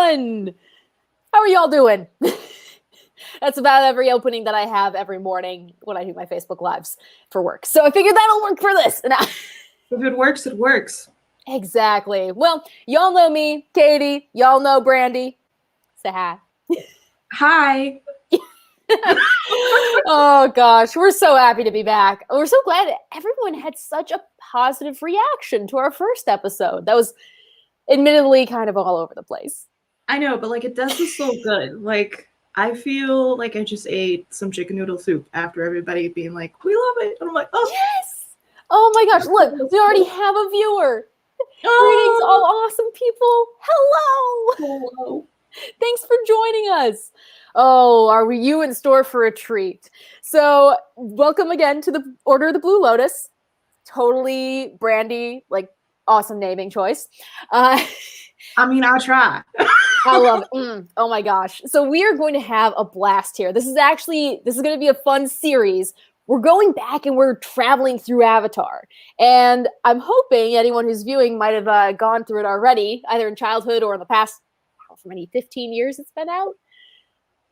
everyone! How are y'all doing? That's about every opening that I have every morning when I do my Facebook Lives for work. So I figured that'll work for this. If it works, it works. Exactly. Well, y'all know me, Katie. Y'all know Brandi. Say hi. Hi. Oh gosh, we're so happy to be back. We're so glad everyone had such a positive reaction to our first episode. That was admittedly kind of all over the place. I know, but like it does this so good. Like I feel like I just ate some chicken noodle soup after everybody being like, "We love it," and I'm like, "Oh yes! Oh my gosh! Look, we already have a viewer. Greetings, all awesome people. Hello. Thanks for joining us. Oh, are you in store for a treat? So, welcome again to the Order of the Blue Lotus. Totally Brandi, like awesome naming choice. I mean, I'll try. I love it. Oh my gosh. So we are going to have a blast here. This is going to be a fun series. We're going back and we're traveling through Avatar. And I'm hoping anyone who's viewing might have gone through it already, either in childhood or in the past, how many, 15 years it's been out?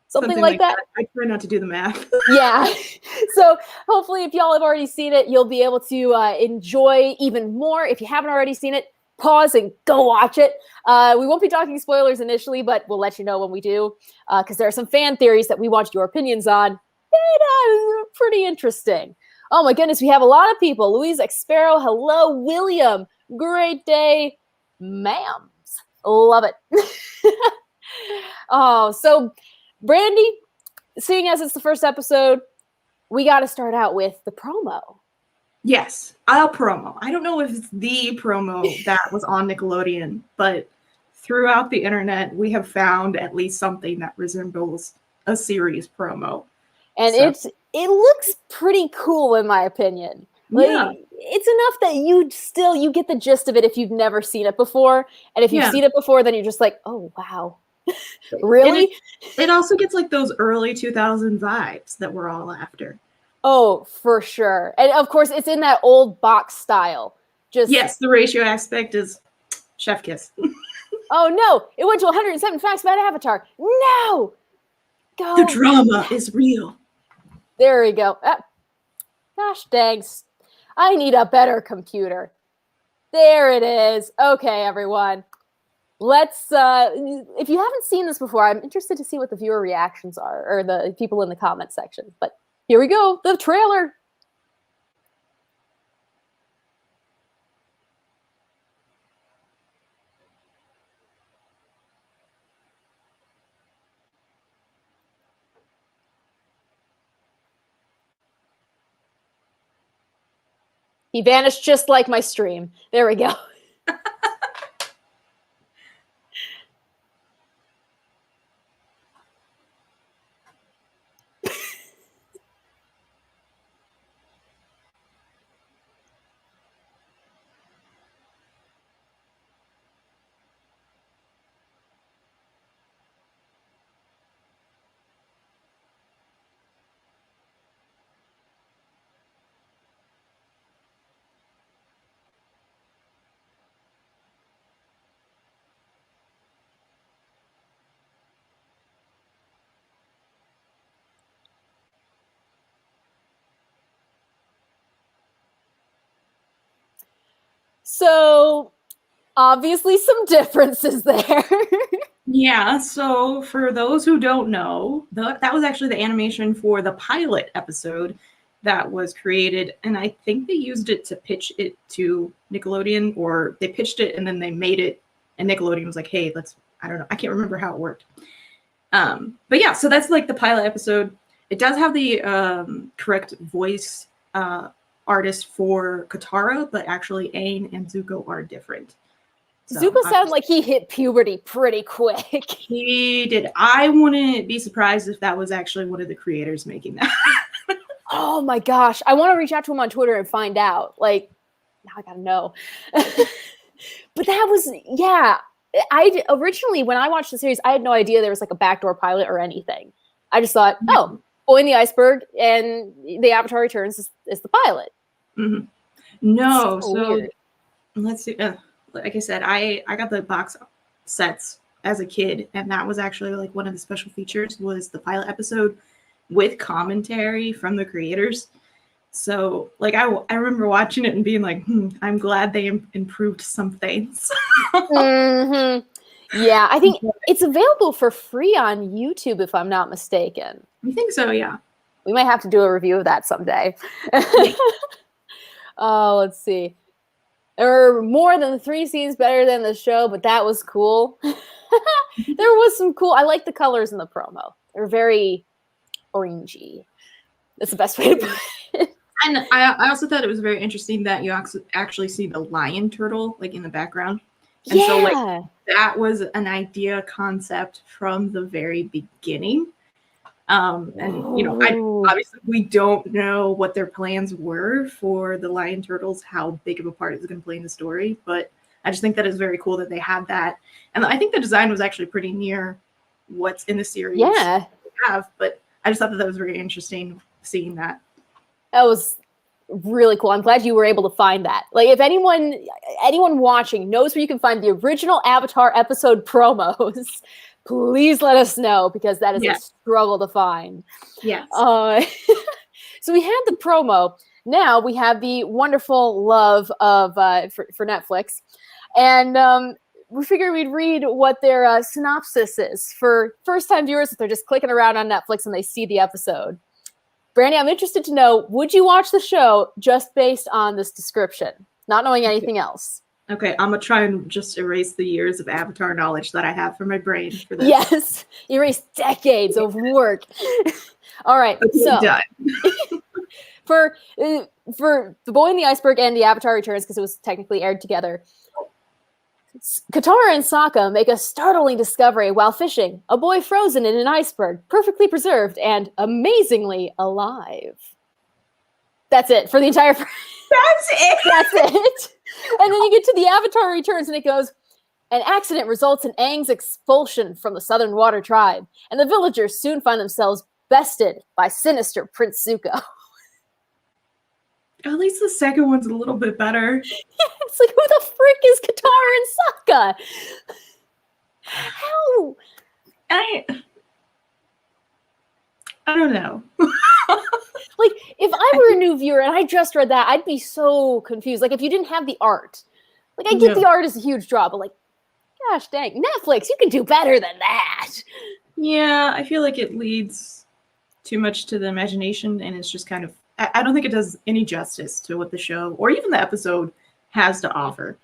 Something like that. I try not to do the math. Yeah. So hopefully if y'all have already seen it, you'll be able to enjoy even more. If you haven't already seen it, pause and go watch it. We won't be talking spoilers initially, but we'll let you know when we do, because there are some fan theories that we want your opinions on. Pretty interesting. Oh my goodness, we have a lot of people. Louise X Sparrow, hello. William, great day. Ma'ams, love it. Oh, so Brandi, seeing as it's the first episode, we got to start out with the promo. Yes, I'll promo. I don't know if it's the promo that was on Nickelodeon, but throughout the internet, we have found at least something that resembles a series promo. And it looks pretty cool in my opinion. Like, yeah. It's enough that you get the gist of it if you've never seen it before. And if you've seen it before, then you're just like, oh, wow. Really? It also gets like those early 2000 vibes that we're all after. Oh, for sure. And of course, it's in that old box style. Yes, the ratio aspect is chef kiss. Oh, no. It went to 107 facts about Avatar. No! Go. The drama is real. There we go. Gosh dang. I need a better computer. There it is. Okay, everyone. Let's, if you haven't seen this before, I'm interested to see what the viewer reactions are, or the people in the comment section. But here we go, the trailer. He vanished just like my stream. There we go. So, obviously some differences there. Yeah, so for those who don't know, that was actually the animation for the pilot episode that was created, and I think they used it to pitch it to Nickelodeon, or they pitched it and then they made it, and Nickelodeon was like, hey, I don't know, I can't remember how it worked. But yeah, so that's like the pilot episode. It does have the correct voice artist for Katara, but actually Aang and Zuko are different. So Zuko sounded like he hit puberty pretty quick. He did. I wouldn't be surprised if that was actually one of the creators making that. Oh my gosh. I want to reach out to him on Twitter and find out. Like, now I gotta know. But that was, yeah. I originally, when I watched the series, I had no idea there was like a backdoor pilot or anything. I just thought, oh, Boy in the Iceberg and the Avatar Returns is the pilot. Mm-hmm. No, so let's see. Like I said, I got the box sets as a kid, and that was actually like one of the special features was the pilot episode with commentary from the creators. So like I remember watching it and being like, I'm glad they improved some things. Mm-hmm. Yeah, I think it's available for free on YouTube, if I'm not mistaken. I think so, yeah. We might have to do a review of that someday. Oh, let's see. There were more than 3 scenes better than the show, but that was cool. There was some cool. I like the colors in the promo. They're very orangey. That's the best way to put it. And I also thought it was very interesting that you actually see the lion turtle like in the background. And so like that was an idea concept from the very beginning. And you know, obviously we don't know what their plans were for the lion turtles, how big of a part it's going to play in the story, but I just think that is very cool that they had that. And I think the design was actually pretty near what's in the series. Yeah. But I just thought that was very interesting seeing that. That was really cool. I'm glad you were able to find that. Like, if anyone watching knows where you can find the original Avatar episode promos, please let us know, because that is a struggle to find. Yes. So we had the promo. Now we have the wonderful love of for Netflix, and we figured we'd read what their synopsis is for first-time viewers if they're just clicking around on Netflix and they see the episode. Brandi, I'm interested to know, would you watch the show just based on this description, not knowing anything else? Okay, I'm going to try and just erase the years of Avatar knowledge that I have from my brain for this. Yes, erase decades of work. All right, so done. for The Boy in the Iceberg and The Avatar Returns, because it was technically aired together, Katara and Sokka make a startling discovery while fishing. A boy frozen in an iceberg, perfectly preserved and amazingly alive. That's it for the entire... That's it! That's it! And then you get to The Avatar Returns and it goes, an accident results in Aang's expulsion from the Southern Water Tribe, and the villagers soon find themselves bested by sinister Prince Zuko. At least the second one's a little bit better. Yeah, it's like, who the frick is Katara and Sokka? How? I don't know. Like, if I were a new viewer and I just read that, I'd be so confused. Like, if you didn't have the art. Like, I get the art is a huge draw, but like, gosh dang, Netflix, you can do better than that. Yeah, I feel like it leads too much to the imagination, and it's just kind of, I don't think it does any justice to what the show or even the episode has to offer.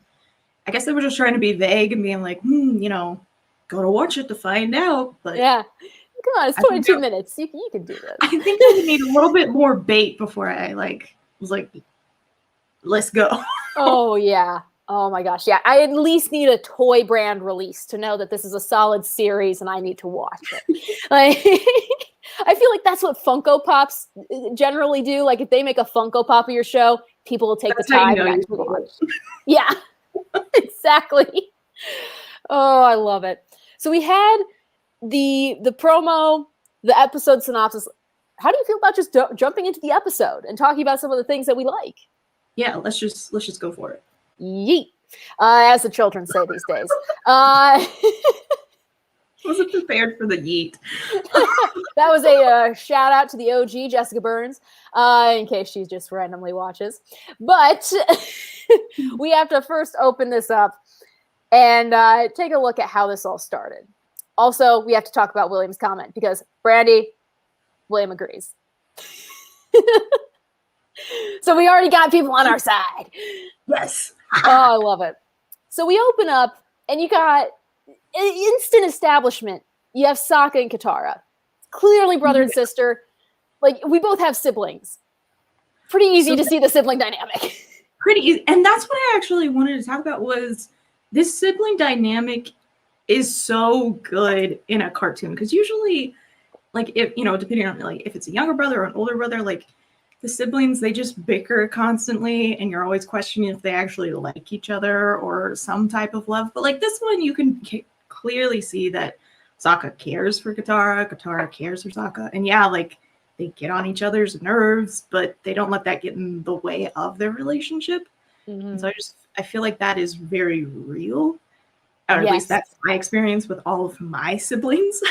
I guess they were just trying to be vague and being like, you know, go to watch it to find out. But yeah, come on, it's 22 minutes. You can do this. I think I would need a little bit more bait before I was like, let's go. Oh yeah. Oh my gosh. Yeah. I at least need a toy brand release to know that this is a solid series and I need to watch it. Like, I feel like that's what Funko Pops generally do. Like, if they make a Funko Pop of your show, people will take the time to actually watch. Yeah, exactly. Oh, I love it. So we had the promo, the episode synopsis. How do you feel about just jumping into the episode and talking about some of the things that we like? Yeah, let's just go for it. Yeet, as the children say these days. Wasn't prepared for the yeet. That was a shout out to the OG Jessica Burns, in case she just randomly watches. But we have to first open this up and take a look at how this all started. Also, we have to talk about William's comment because Brandi, William agrees. So we already got people on our side. Yes. Oh, I love it. So we open up and you got instant establishment. You have Sokka and Katara. Clearly brother and sister. Like, we both have siblings. Pretty easy to see the sibling dynamic. Pretty easy. And that's what I actually wanted to talk about was this sibling dynamic is so good in a cartoon. Because usually, like, if, you know, depending on, like, if it's a younger brother or an older brother, like, the siblings, they just bicker constantly, and you're always questioning if they actually like each other or some type of love. But, like, this one, you can clearly see that Sokka cares for Katara, Katara cares for Sokka. And yeah, like, they get on each other's nerves, but they don't let that get in the way of their relationship. Mm-hmm. And so I feel like that is very real. Or at least Yes. that's my experience with all of my siblings.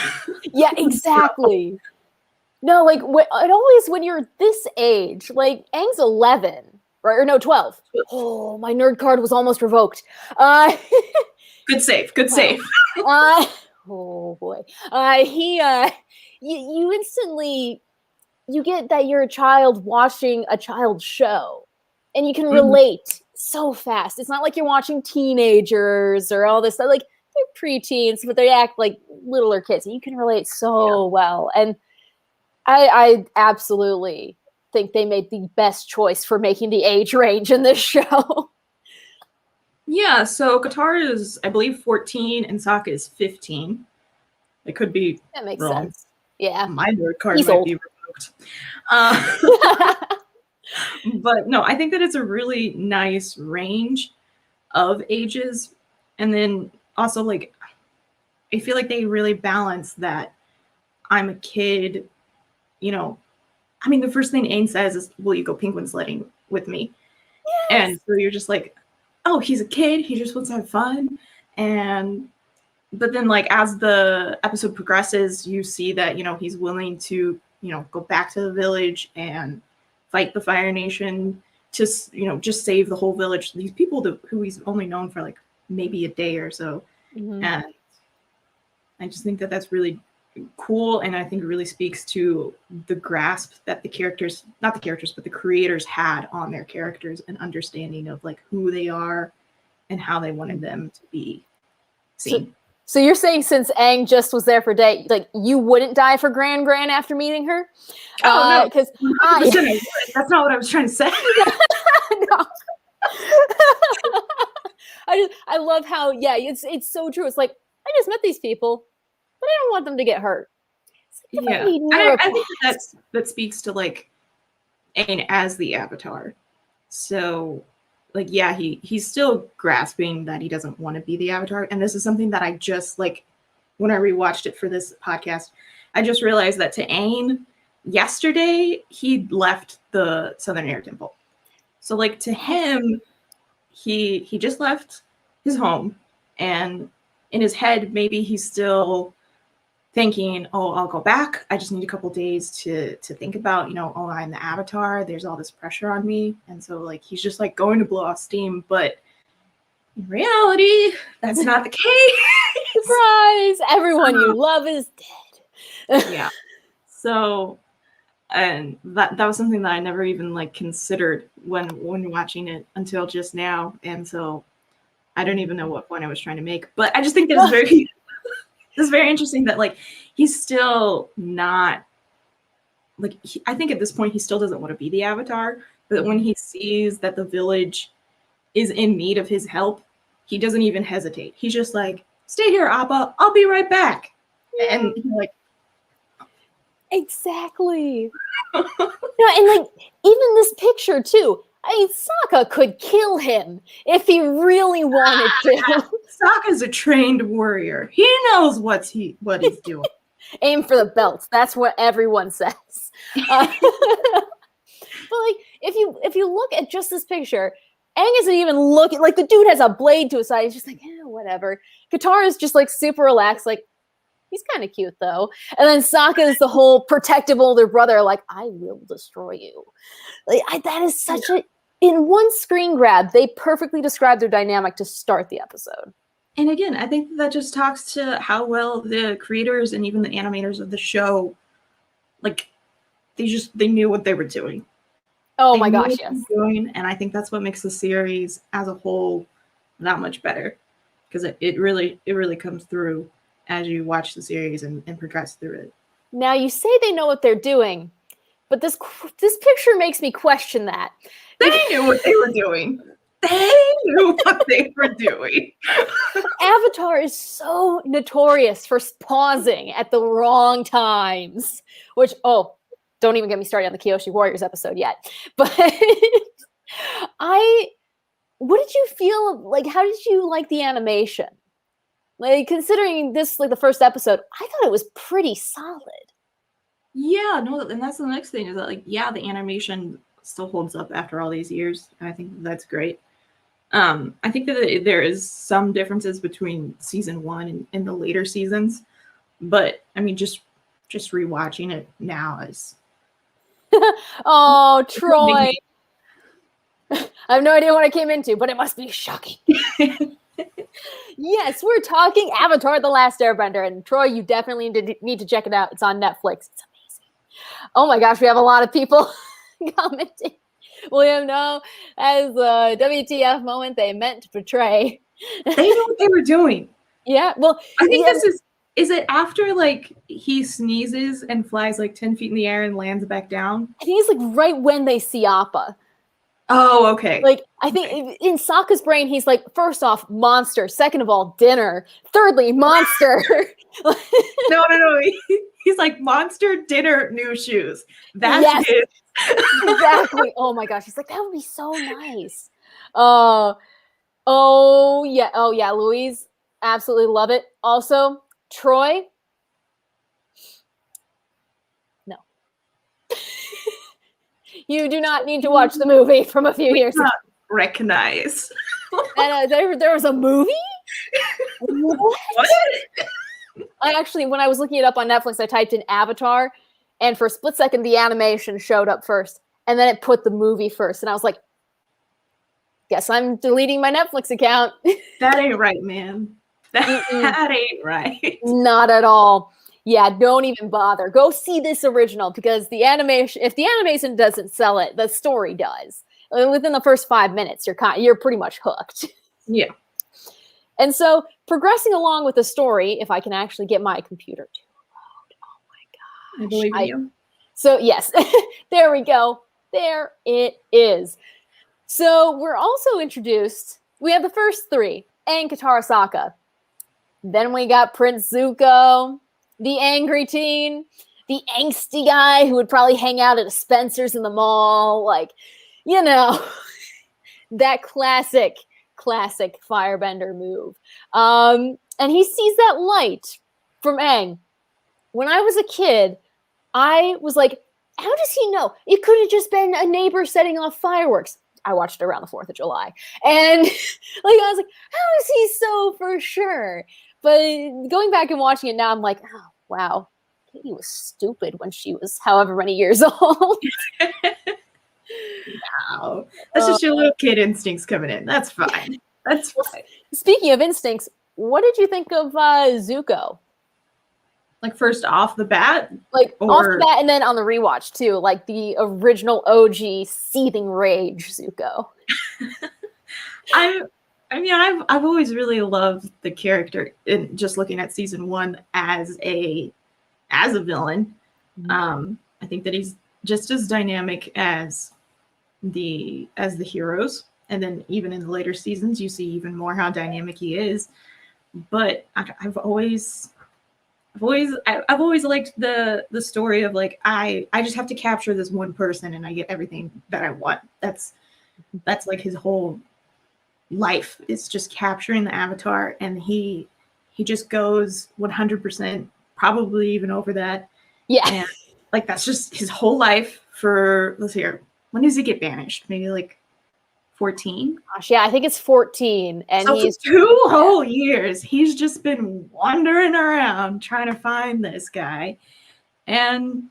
Yeah, exactly. No, like it always when you're this age, like Aang's 11, right? Or no, 12. Oh, my nerd card was almost revoked. Good save. Good save. Oh boy. You instantly you get that you're a child watching a child's show, and you can relate so fast. It's not like you're watching teenagers or all this stuff. Like they're preteens, but they act like littler kids, and you can relate so well. And I absolutely think they made the best choice for making the age range in this show. Yeah, so Katara is, I believe, 14 and Sokka is 15. It could be That makes wrong. sense. Yeah. My nerd card He's might old. be revoked. But no, I think that it's a really nice range of ages. And then also, like, I feel like they really balance that I'm a kid, you know. I mean, the first thing Aang says is, will you go penguin sledding with me? Yes. And so you're just like, oh, he's a kid. He just wants to have fun. But then, like, as the episode progresses, you see that, he's willing to, go back to the village and fight the Fire Nation to, just save the whole village. These people who he's only known for, like, maybe a day or so. Mm-hmm. And I just think that that's really cool. And I think it really speaks to the grasp that the creators had on their characters and understanding of, like, who they are and how they wanted them to be seen. So you're saying since Aang just was there for a day, like you wouldn't die for Gran after meeting her? Oh, no. Because that's not what I was trying to say. No. I love how, it's so true. It's like, I just met these people, but I don't want them to get hurt. Yeah. I think that speaks to, like, Aang as the Avatar. So, like, yeah, he's still grasping that he doesn't want to be the Avatar. And this is something that I just, like, when I rewatched it for this podcast, I just realized that to Aang, yesterday, he left the Southern Air Temple. So, like, to him, he just left his home. And in his head, maybe he's still thinking, oh, I'll go back. I just need a couple days to think about, oh, I'm the Avatar. There's all this pressure on me. And so, like, he's just, like, going to blow off steam. But in reality, that's not the case. Surprise! Everyone you love is dead. Yeah. So, and that was something that I never even, like, considered when watching it until just now. And so I don't even know what point I was trying to make. But I just think that it's very interesting that, like, he's still not, like, I think at this point he still doesn't want to be the Avatar, but when he sees that the village is in need of his help, he doesn't even hesitate. He's just like, stay here, Appa, I'll be right back. Yeah. And he's like, exactly. No, and, like, even this picture too, I mean, Sokka could kill him if he really wanted to. Sokka's a trained warrior. He knows what he's doing. Aim for the belts. That's what everyone says. But, like, if you look at just this picture, Aang isn't even looking. Like, the dude has a blade to his side. He's just like, whatever. Katara is just, like, super relaxed. Like, he's kind of cute though. And then Sokka is the whole protective older brother. Like, I will destroy you. Like, that is such in one screen grab, they perfectly describe their dynamic to start the episode. And again, I think that just talks to how well the creators and even the animators of the show, like, they knew what they were doing. Oh my gosh, yes. And I think that's what makes the series as a whole that much better. Because it really comes through as you watch the series and progress through it. Now, you say they know what they're doing, but this picture makes me question that. They knew what they were doing. They knew what they were doing. Avatar is so notorious for pausing at the wrong times, which, don't even get me started on the Kyoshi Warriors episode yet. But what did you feel like? How did you like the animation? Like, considering this, like, the first episode, I thought it was pretty solid. Yeah, no, and that's the next thing is that, like, yeah, the animation still holds up after all these years. And I think that's great. I think that there is some differences between season 1 and the later seasons, but I mean, just rewatching it now is Oh, Troy. I have no idea what I came into, but it must be shocking. Yes, we're talking Avatar: The Last Airbender, and Troy, you definitely need to check it out. It's on Netflix. It's amazing. Oh my gosh, we have a lot of people commenting. William, no, as a WTF moment they meant to portray. They knew what they were doing. Yeah, well, I think this is it after like he sneezes and flies like 10 feet in the air and lands back down? I think it's like right when they see Appa. Oh, okay. Like, I think in Sokka's brain, he's like, first off, monster. Second of all, dinner. Thirdly, monster. No. He's like, monster, dinner, new shoes. That's yes, it. Exactly. Oh my gosh. He's like, that would be so nice. Oh yeah, Louise. Absolutely love it. Also, Troy. No. You do not need to watch the movie from a few years ago. Recognize. And there was a movie? What? I actually, when I was looking it up on Netflix, I typed in Avatar, and for a split second, the animation showed up first, and then it put the movie first, and I was like, guess I'm deleting my Netflix account. That ain't right, man. That ain't right. Not at all. Yeah, don't even bother. Go see this original, because the animation, if the animation doesn't sell it, the story does. Within the first 5 minutes, you're pretty much hooked. Yeah. And so, progressing along with the story, if I can actually get my computer to load. Oh my gosh. I believe in you. So, yes, there we go. There it is. So, we're also introduced, we have the first three, Aang, Katara, Sokka. Then we got Prince Zuko, the angry teen, the angsty guy who would probably hang out at a Spencer's in the mall. Like, you know, that classic firebender move. And he sees that light from Aang. When I was a kid, I was like, how does he know? It could have just been a neighbor setting off fireworks. I watched it around the 4th of July. And like I was like, how is he so for sure? But going back and watching it now, I'm like, oh, wow. Katie was stupid when she was however many years old. Wow. That's just your little kid instincts coming in. That's fine. That's fine. Speaking of instincts, what did you think of Zuko? Like first off the bat? Like off the bat and then on the rewatch too. Like the original OG seething rage Zuko. I've always really loved the character in just looking at season 1 as a villain. Mm-hmm. I think that he's just as dynamic as the heroes, and then even in the later seasons you see even more how dynamic he is. But I've always liked the story of like I just have to capture this one person and I get everything that I want. That's like his whole life, is just capturing the Avatar, and he just goes 100%, probably even over that. Yeah. And like that's just his whole life for, let's see here, when does he get banished? Maybe like 14? Gosh, yeah, I think it's 14. And so he's for 2 whole years, he's just been wandering around trying to find this guy. And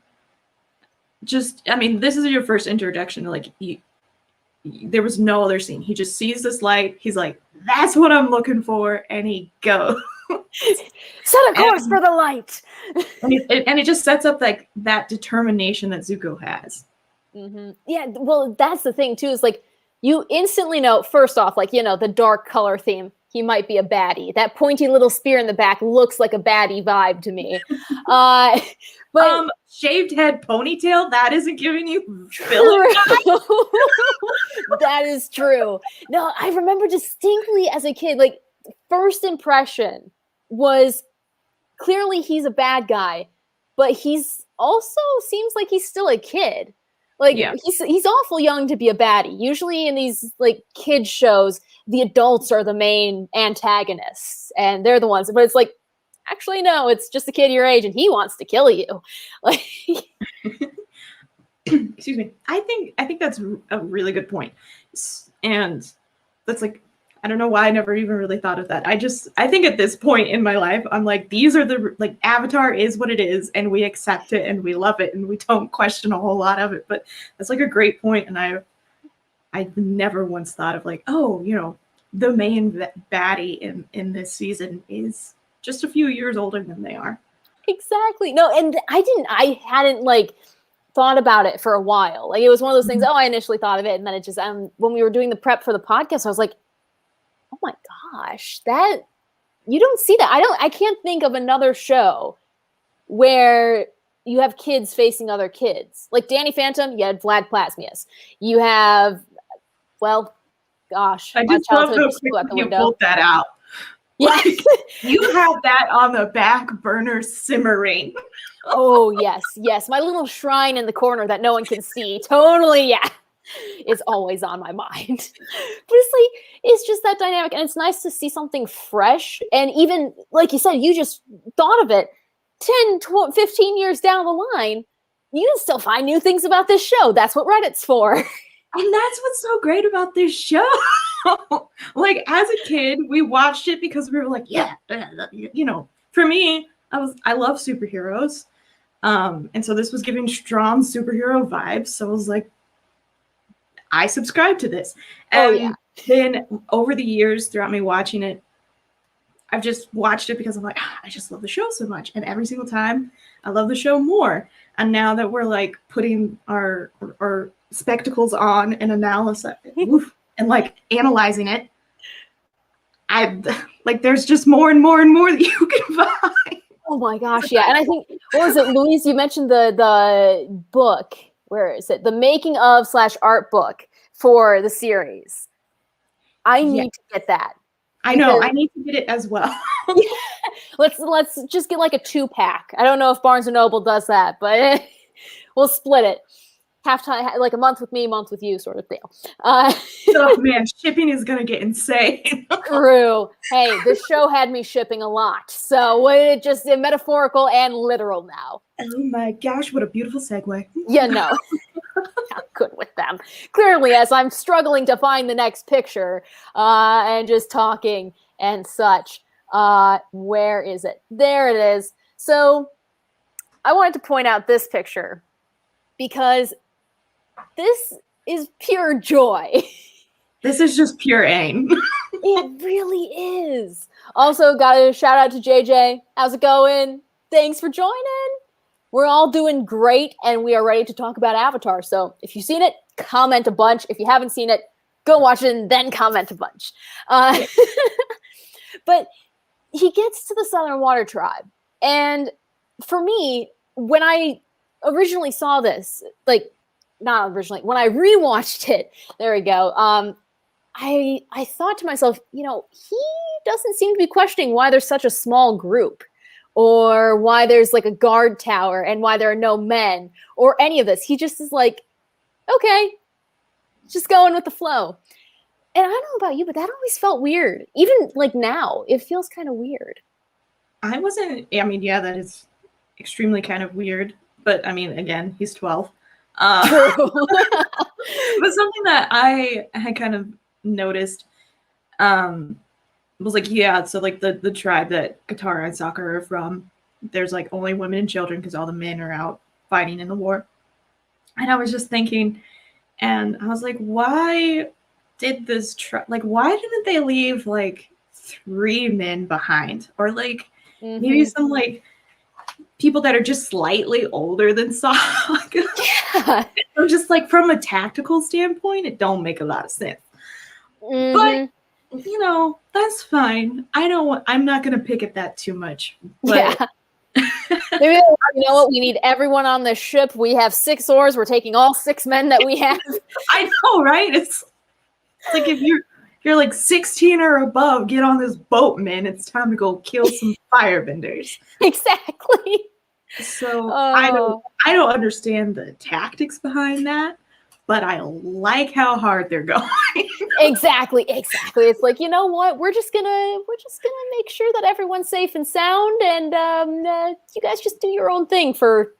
just, I mean, this is your first introduction. Like, there was no other scene. He just sees this light. He's like, that's what I'm looking for. And he goes. Set a course for the light. and it just sets up like that determination that Zuko has. Mm-hmm. Yeah, well, that's the thing too, is like you instantly know, first off, like, you know, the dark color theme, he might be a baddie. That pointy little spear in the back looks like a baddie vibe to me. But shaved head ponytail, that isn't giving you villain vibe? That is true. No, I remember distinctly as a kid, like first impression was clearly he's a bad guy, but he's also seems like he's still a kid. Like, yeah. He's awful young to be a baddie. Usually in these like kid shows, the adults are the main antagonists and they're the ones, but it's like, actually, no, it's just a kid your age and he wants to kill you. Like, excuse me. I think that's a really good point. And that's like I don't know why I never even really thought of that. I think at this point in my life, I'm like, these are like Avatar is what it is, and we accept it and we love it and we don't question a whole lot of it. But that's like a great point, and I've never once thought of like, oh, the main baddie in this season is just a few years older than they are. Exactly. No, and I hadn't like thought about it for a while. Like it was one of those things, I initially thought of it, and then it just when we were doing the prep for the podcast, I was like, oh my gosh, that you don't see that. I can't think of another show where you have kids facing other kids. Like Danny Phantom, you had Vlad Plasmius. You have, well, gosh, I just love how quickly you pulled that out. Yeah. Like, you have that on the back burner simmering. Oh, yes. My little shrine in the corner that no one can see. Totally, yeah. It's always on my mind. But it's just that dynamic. And it's nice to see something fresh. And even, like you said, you just thought of it 10, 12, 15 years down the line, you can still find new things about this show. That's what Reddit's for. And that's what's so great about this show. Like, as a kid, we watched it because we were like, yeah, for me, I love superheroes. And so this was giving strong superhero vibes. So I was like, I subscribe to this. And then over the years, throughout me watching it, I've just watched it because I'm like, I just love the show so much. And every single time, I love the show more. And now that we're like putting our spectacles on and analysis and like analyzing it, there's just more and more and more that you can find. Oh my gosh, yeah. And I think, what was it, Louise? You mentioned the book. Where is it? The making of / art book for the series. I need to get that. I know. I need to get it as well. Let's just get like a 2-pack. I don't know if Barnes & Noble does that, but we'll split it. Half time, like a month with me, month with you, sort of deal. Oh man, shipping is gonna get insane. True. Hey, this show had me shipping a lot, so it just metaphorical and literal now. Oh my gosh, what a beautiful segue. Yeah, no. Not good with them. Clearly, as I'm struggling to find the next picture and just talking and such. Where is it? There it is. So I wanted to point out this picture because this is pure joy. This is just pure aim. It really is. Also, got a shout out to JJ. How's it going? Thanks for joining. We're all doing great, and we are ready to talk about Avatar. So if you've seen it, comment a bunch. If you haven't seen it, go watch it and then comment a bunch. But he gets to the Southern Water Tribe. And for me, when I originally saw this, like, not originally, when I rewatched it, there we go. I thought to myself, he doesn't seem to be questioning why there's such a small group, or why there's like a guard tower and why there are no men or any of this. He just is like, okay, just going with the flow. And I don't know about you, but that always felt weird. Even like now, it feels kind of weird. That is extremely kind of weird. But I mean, again, he's 12. But something that I had kind of noticed was like, so like the tribe that Katara and Sokka are from, there's like only women and children because all the men are out fighting in the war. And I was just thinking, and I was like, why did this why didn't they leave like 3 men behind, or like maybe some like people that are just slightly older than Sokka? Yeah. So just like from a tactical standpoint, it don't make a lot of sense. But that's fine. I'm not gonna pick at that too much. But maybe you know what? We need everyone on this ship. We have 6 oars. We're taking all 6 men that we have. I know, right? It's like if you're like 16 or above, get on this boat, man. It's time to go kill some firebenders. Exactly. So I don't understand the tactics behind that, but I like how hard they're going. Exactly. It's like, you know what? We're just gonna make sure that everyone's safe and sound, and you guys just do your own thing for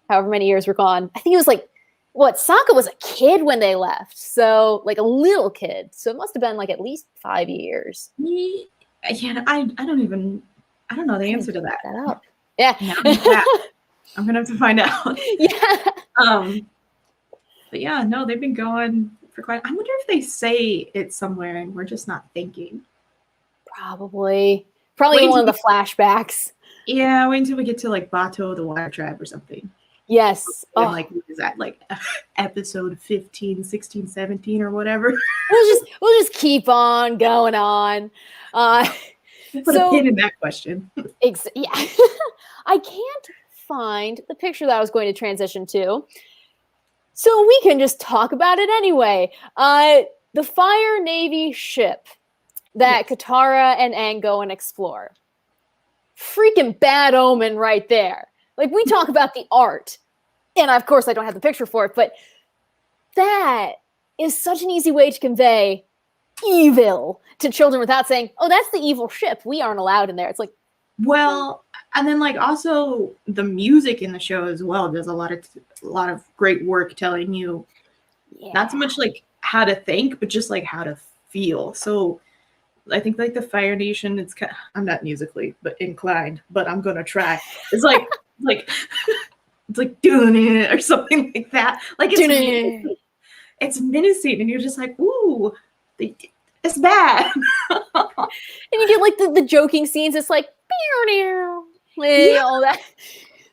however many years we're gone. I think it was like what, Sokka was a kid when they left, so like a little kid. So it must have been like at least 5 years. Yeah, I don't know the answer to that. That up. Yeah. I'm gonna have to find out. Yeah. But yeah, no, they've been going for quite. I wonder if they say it somewhere and we're just not thinking. Probably in one of the flashbacks. Yeah, wait until we get to like Bato the Water Tribe or something. Yes. And like, what is that, like episode 15, 16, 17 or whatever? We'll just keep on going on. Put a pin in that question. Yeah. I can't find the picture that I was going to transition to, so we can just talk about it anyway. The Fire Navy ship that Katara and Aang go and explore. Freaking bad omen right there. Like, we talk about the art, and of course I don't have the picture for it, but that is such an easy way to convey evil to children without saying, oh, that's the evil ship, we aren't allowed in there. It's like, well, and then like also the music in the show as well does a lot of great work telling you not so much like how to think, but just like how to feel. So I think like the Fire Nation, it's kind of, I'm not musically but inclined, but I'm gonna try. It's like it's like doing it or something like that. Like it's menacing, and you're just like, ooh, it's bad. And you get like the joking scenes. It's like, all that.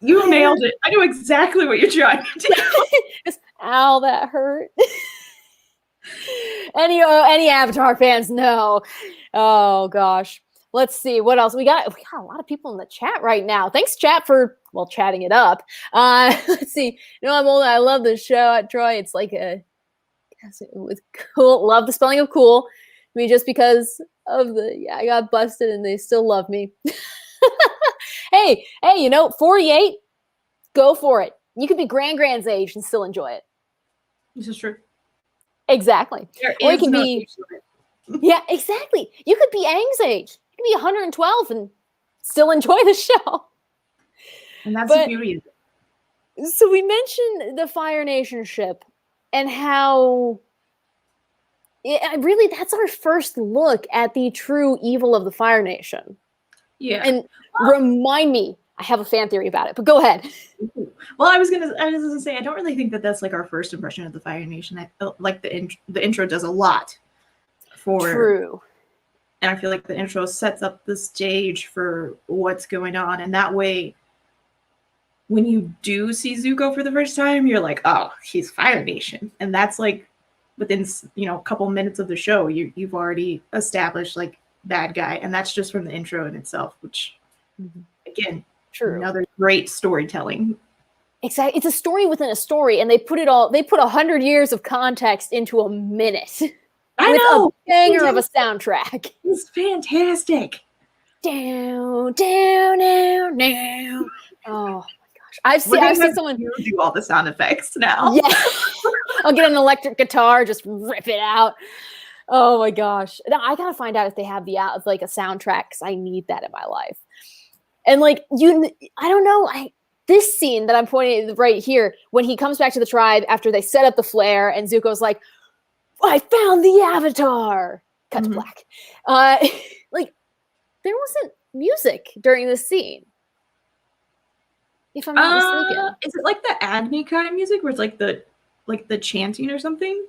You nailed it. I know exactly what you're trying to do. Just, ow, that hurt. Any Avatar fans know. Oh gosh. Let's see what else we got. We got a lot of people in the chat right now. Thanks, chat, for chatting it up. Let's see. I'm old. I love the show at Troy. It's like it was cool. Love the spelling of cool. I mean, just because of I got busted and they still love me. Hey, 48, go for it. You could be Grand's age and still enjoy it. This is true. Exactly. Or you can be. Yeah, exactly. You could be Aang's age. You could be 112 and still enjoy the show. And that's the beauty of it. So we mentioned the Fire Nation ship and how really that's our first look at the true evil of the Fire Nation. Yeah. And remind me, I have a fan theory about it, but go ahead. Well, I was gonna say, I don't really think that that's like our first impression of the Fire Nation. I felt like the intro does a lot for. True. And I feel like the intro sets up the stage for what's going on, and that way, when you do see Zuko for the first time, you're like, oh, he's Fire Nation, and that's like within a couple minutes of the show, you've already established like bad guy, and that's just from the intro in itself, which again, another great storytelling. Exactly. It's a story within a story, and they put 100 years of context into a minute. I know. A banger of a soundtrack. It's fantastic. Down, down, down, down. Oh my gosh. I've seen someone do all the sound effects now. Yeah. I'll get an electric guitar, just rip it out. Oh my gosh. Now, I gotta find out if they have like a soundtrack, because I need that in my life. And like I don't know. This scene that I'm pointing at right here, when he comes back to the tribe after they set up the flare, and Zuko's like, I found the Avatar. Cut to black. Like, there wasn't music during this scene. If I'm not mistaken. Is it like the Agni kind of music where it's like the chanting or something?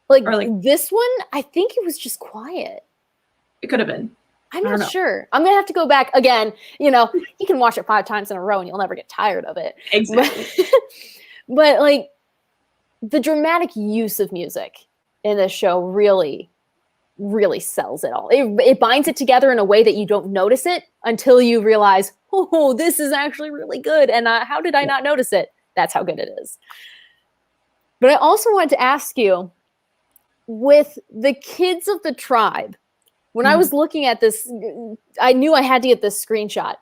Like this one, I think it was just quiet. It could have been. I'm not sure. I'm gonna have to go back again. You can watch it 5 times in a row and you'll never get tired of it. Exactly. But like, the dramatic use of music in this show really, really sells it all. It binds it together in a way that you don't notice it until you realize, oh, this is actually really good. And how did I not notice it? That's how good it is. But I also wanted to ask you, with the kids of the tribe, when I was looking at this, I knew I had to get this screenshot,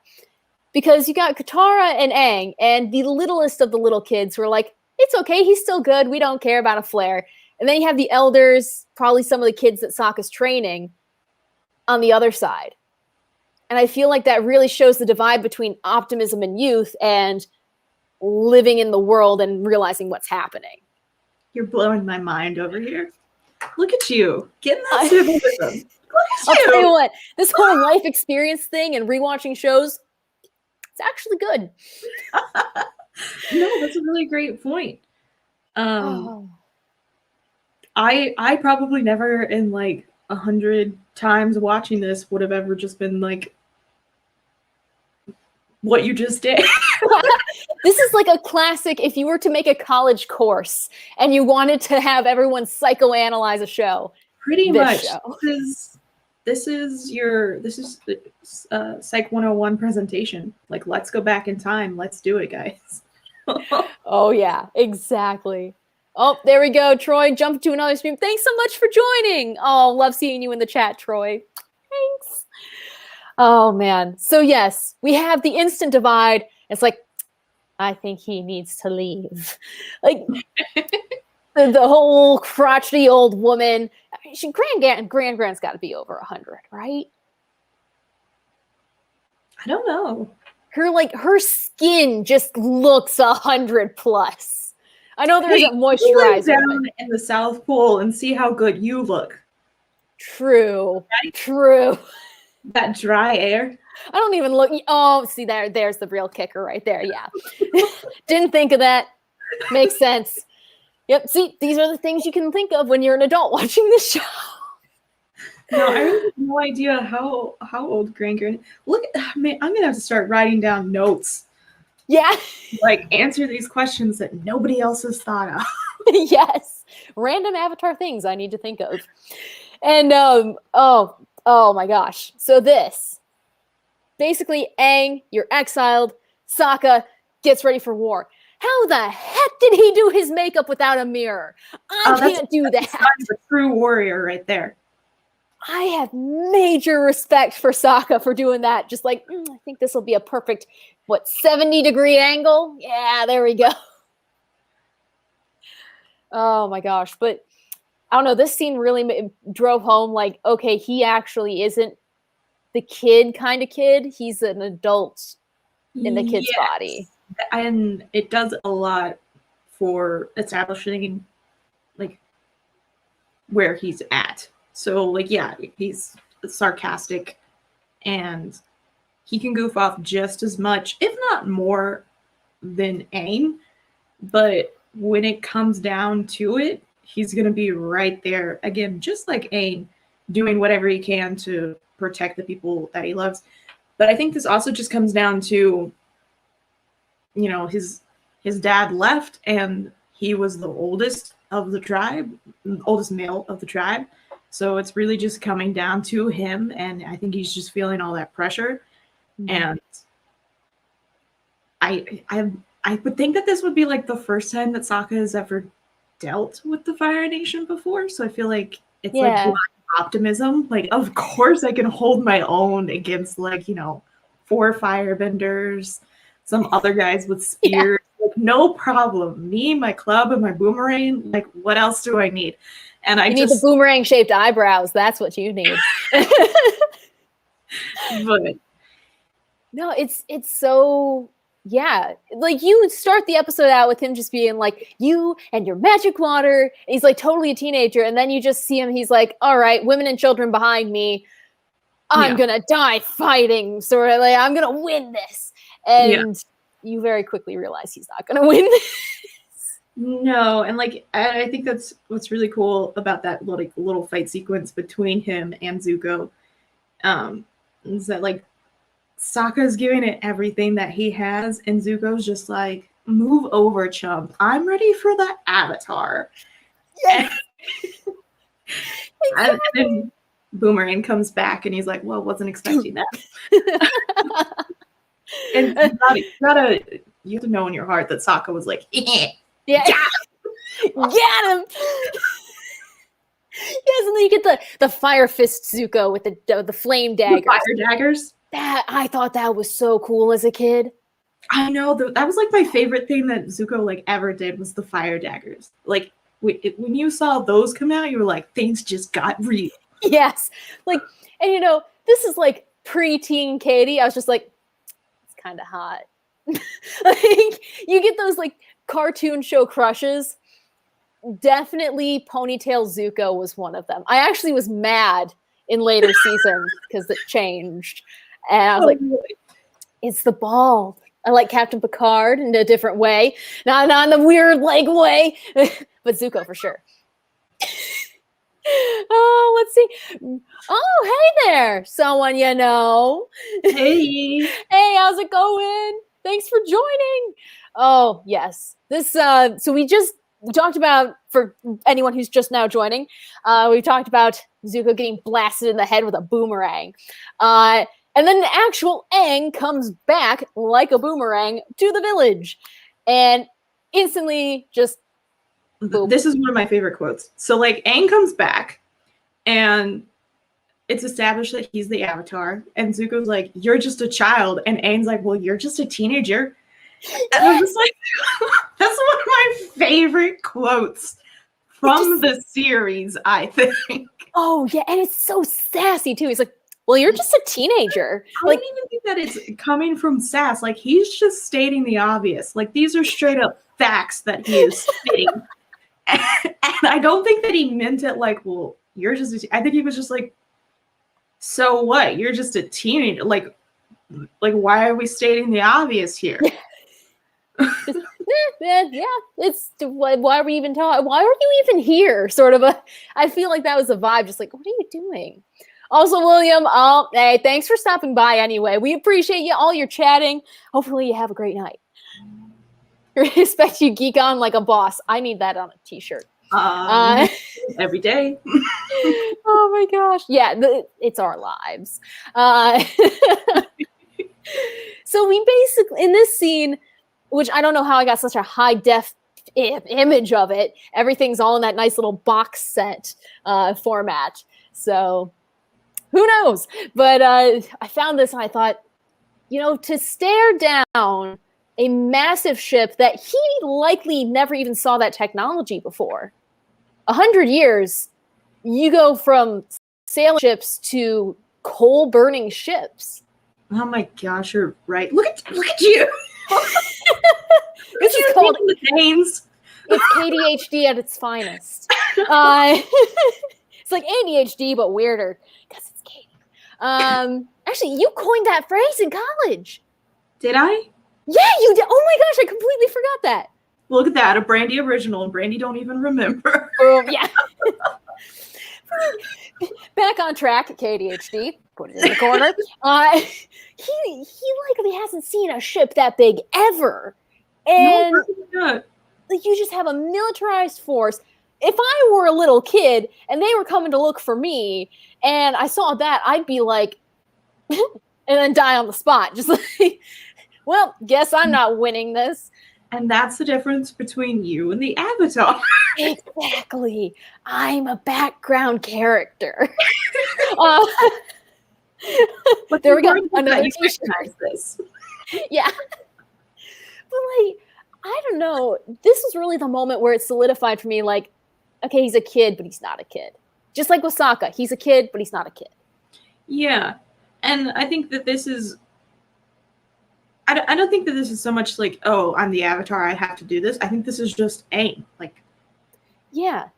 because you got Katara and Aang, and the littlest of the little kids who are like, it's okay, he's still good, we don't care about a flare. And then you have the elders, probably some of the kids that Sokka's training, on the other side. And I feel like that really shows the divide between optimism and youth and living in the world and realizing what's happening. You're blowing my mind over here. Look at you getting that symbolism. I'll tell you what, this whole life experience thing and rewatching shows, it's actually good. No, that's a really great point. Oh. I probably never in like 100 times watching this would have ever just been like what you just did. This is like a classic if you were to make a college course and you wanted to have everyone psychoanalyze a show. Pretty much. This is the Psych 101 presentation. Like, let's go back in time. Let's do it, guys. Oh, yeah, exactly. Oh, there we go. Troy, jump to another stream. Thanks so much for joining. Oh, love seeing you in the chat, Troy. Thanks. Oh, man. So, yes, we have the instant divide. It's like, I think he needs to leave. Like, the whole crotchety old woman. I mean, Grand's got to be over 100, right? I don't know. Her skin just looks 100 plus. I know there isn't moisturizer. Down in the South Pole and see how good you look. True. True. That dry air. I don't even look. Oh, see there's the real kicker right there. Yeah. Didn't think of that. Makes sense. Yep. See, these are the things you can think of when you're an adult watching this show. No, I really have no idea how old Grand. Look, man, I'm gonna have to start writing down notes. Yeah. Like answer these questions that nobody else has thought of. Yes. Random Avatar things I need to think of. And oh my gosh. So this. Basically, Aang, you're exiled. Sokka gets ready for war. How the heck did he do his makeup without a mirror? I can't do that. That's a true warrior right there. I have major respect for Sokka for doing that. Just like, I think this will be a perfect, 70-degree angle? Yeah, there we go. Oh my gosh. But I don't know. This scene really drove home like, okay, he actually isn't the kid kind of kid. He's an adult in the kid's body. And it does a lot for establishing like where he's at. So like, yeah, he's sarcastic and he can goof off just as much, if not more, than Aang. But when it comes down to it, he's going to be right there again, just like Aang, doing whatever he can to protect the people that he loves. But I think this also just comes down to, you know, his dad left and he was the oldest of the tribe, oldest male of the tribe. So it's really just coming down to him. And I think he's just feeling all that pressure. Mm-hmm. And I would think that this would be like the first time that Sokka has ever dealt with the Fire Nation before. So I feel like it's like blind optimism. Like, of course I can hold my own against like, 4 firebenders, some other guys with spears. Yeah. Like, no problem. Me, my club, and my boomerang. Like, what else do I need? And I need the boomerang-shaped eyebrows. That's what you need. But no, it's so. Yeah, like you start the episode out with him just being like, you and your magic water. And he's like totally a teenager. And then you just see him. He's like, all right, women and children behind me. I'm going to die fighting. Sort of like, I'm going to win this. And you very quickly realize he's not going to win this. No. And like, I think that's what's really cool about that little fight sequence between him and Zuko. Is that like, Sokka's giving it everything that he has, and Zuko's just like, move over, chump. I'm ready for the Avatar. Yes. Exactly. And then Boomerang comes back, and he's like, well, wasn't expecting that. And you have to know in your heart that Sokka was like, yeah. Get him! Yes, and then you get the fire fist Zuko with the flame daggers. The fire daggers? I thought that was so cool as a kid. I know that was like my favorite thing that Zuko like ever did was the fire daggers. Like when you saw those come out, you were like, things just got real. Yes, like, and this is like pre-teen Katie. I was just like, it's kind of hot. Like, you get those like cartoon show crushes. Definitely Ponytail Zuko was one of them. I actually was mad in later seasons because it changed. And I was like, it's the bald. I like Captain Picard in a different way. Not in the weird like way, but Zuko for sure. Oh, let's see. Oh, hey there, someone you know. Hey. Hey, how's it going? Thanks for joining. Oh, yes. This so we talked about, for anyone who's just now joining, we talked about Zuko getting blasted in the head with a boomerang. And then the actual Aang comes back like a boomerang to the village. And instantly just boom. This is one of my favorite quotes. So like Aang comes back and it's established that he's the Avatar. And Zuko's like, you're just a child. And Aang's like, well, you're just a teenager. And I'm just like, that's one of my favorite quotes from the series, I think. Oh, yeah. And it's so sassy, too. He's like, well, you're just a teenager. I don't even think that it's coming from sass. Like, he's just stating the obvious. Like, these are straight up facts that he is stating. And I don't think that he meant it like, well, you're just I think he was just like, so what? You're just a teenager. Like why are we stating the obvious here? Yeah, it's why are we even talking? Why are you even here? Sort of I feel like that was a vibe. Just like, what are you doing? Also, William, hey, thanks for stopping by anyway. We appreciate you, all your chatting. Hopefully you have a great night. Respect you, geek on like a boss. I need that on a t-shirt. Every day. Oh my gosh. Yeah, it's our lives. So we basically, in this scene, which I don't know how I got such a high def image of it. Everything's all in that nice little box set format. So who knows? But I found this and I thought, to stare down a massive ship that he likely never even saw that technology before. 100 years, you go from sailing ships to coal-burning ships. Oh my gosh, you're right. Look at you. This is called the names. It's ADHD at its finest. It's like ADHD, but weirder because it's Katie. Actually, you coined that phrase in college. Did I? Yeah, you did. Oh my gosh, I completely forgot that. Look at that, a Brandi original, and Brandi don't even remember. Yeah. Back on track, KDHD. Put it in the corner. He likely hasn't seen a ship that big ever. And you just have a militarized force. If I were a little kid and they were coming to look for me and I saw that, I'd be like, and then die on the spot. Just like, well, guess I'm not winning this. And that's the difference between you and the Avatar. Exactly. I'm a background character. But there we go. Another t-shirt. This. Yeah. But like, I don't know. This was really the moment where it solidified for me, like, okay, he's a kid, but he's not a kid. Just like with Sokka, he's a kid, but he's not a kid. Yeah. And I think that this is, I don't think that this is so much like, oh, I'm the Avatar, I have to do this. I think this is just Aang. Like, yeah.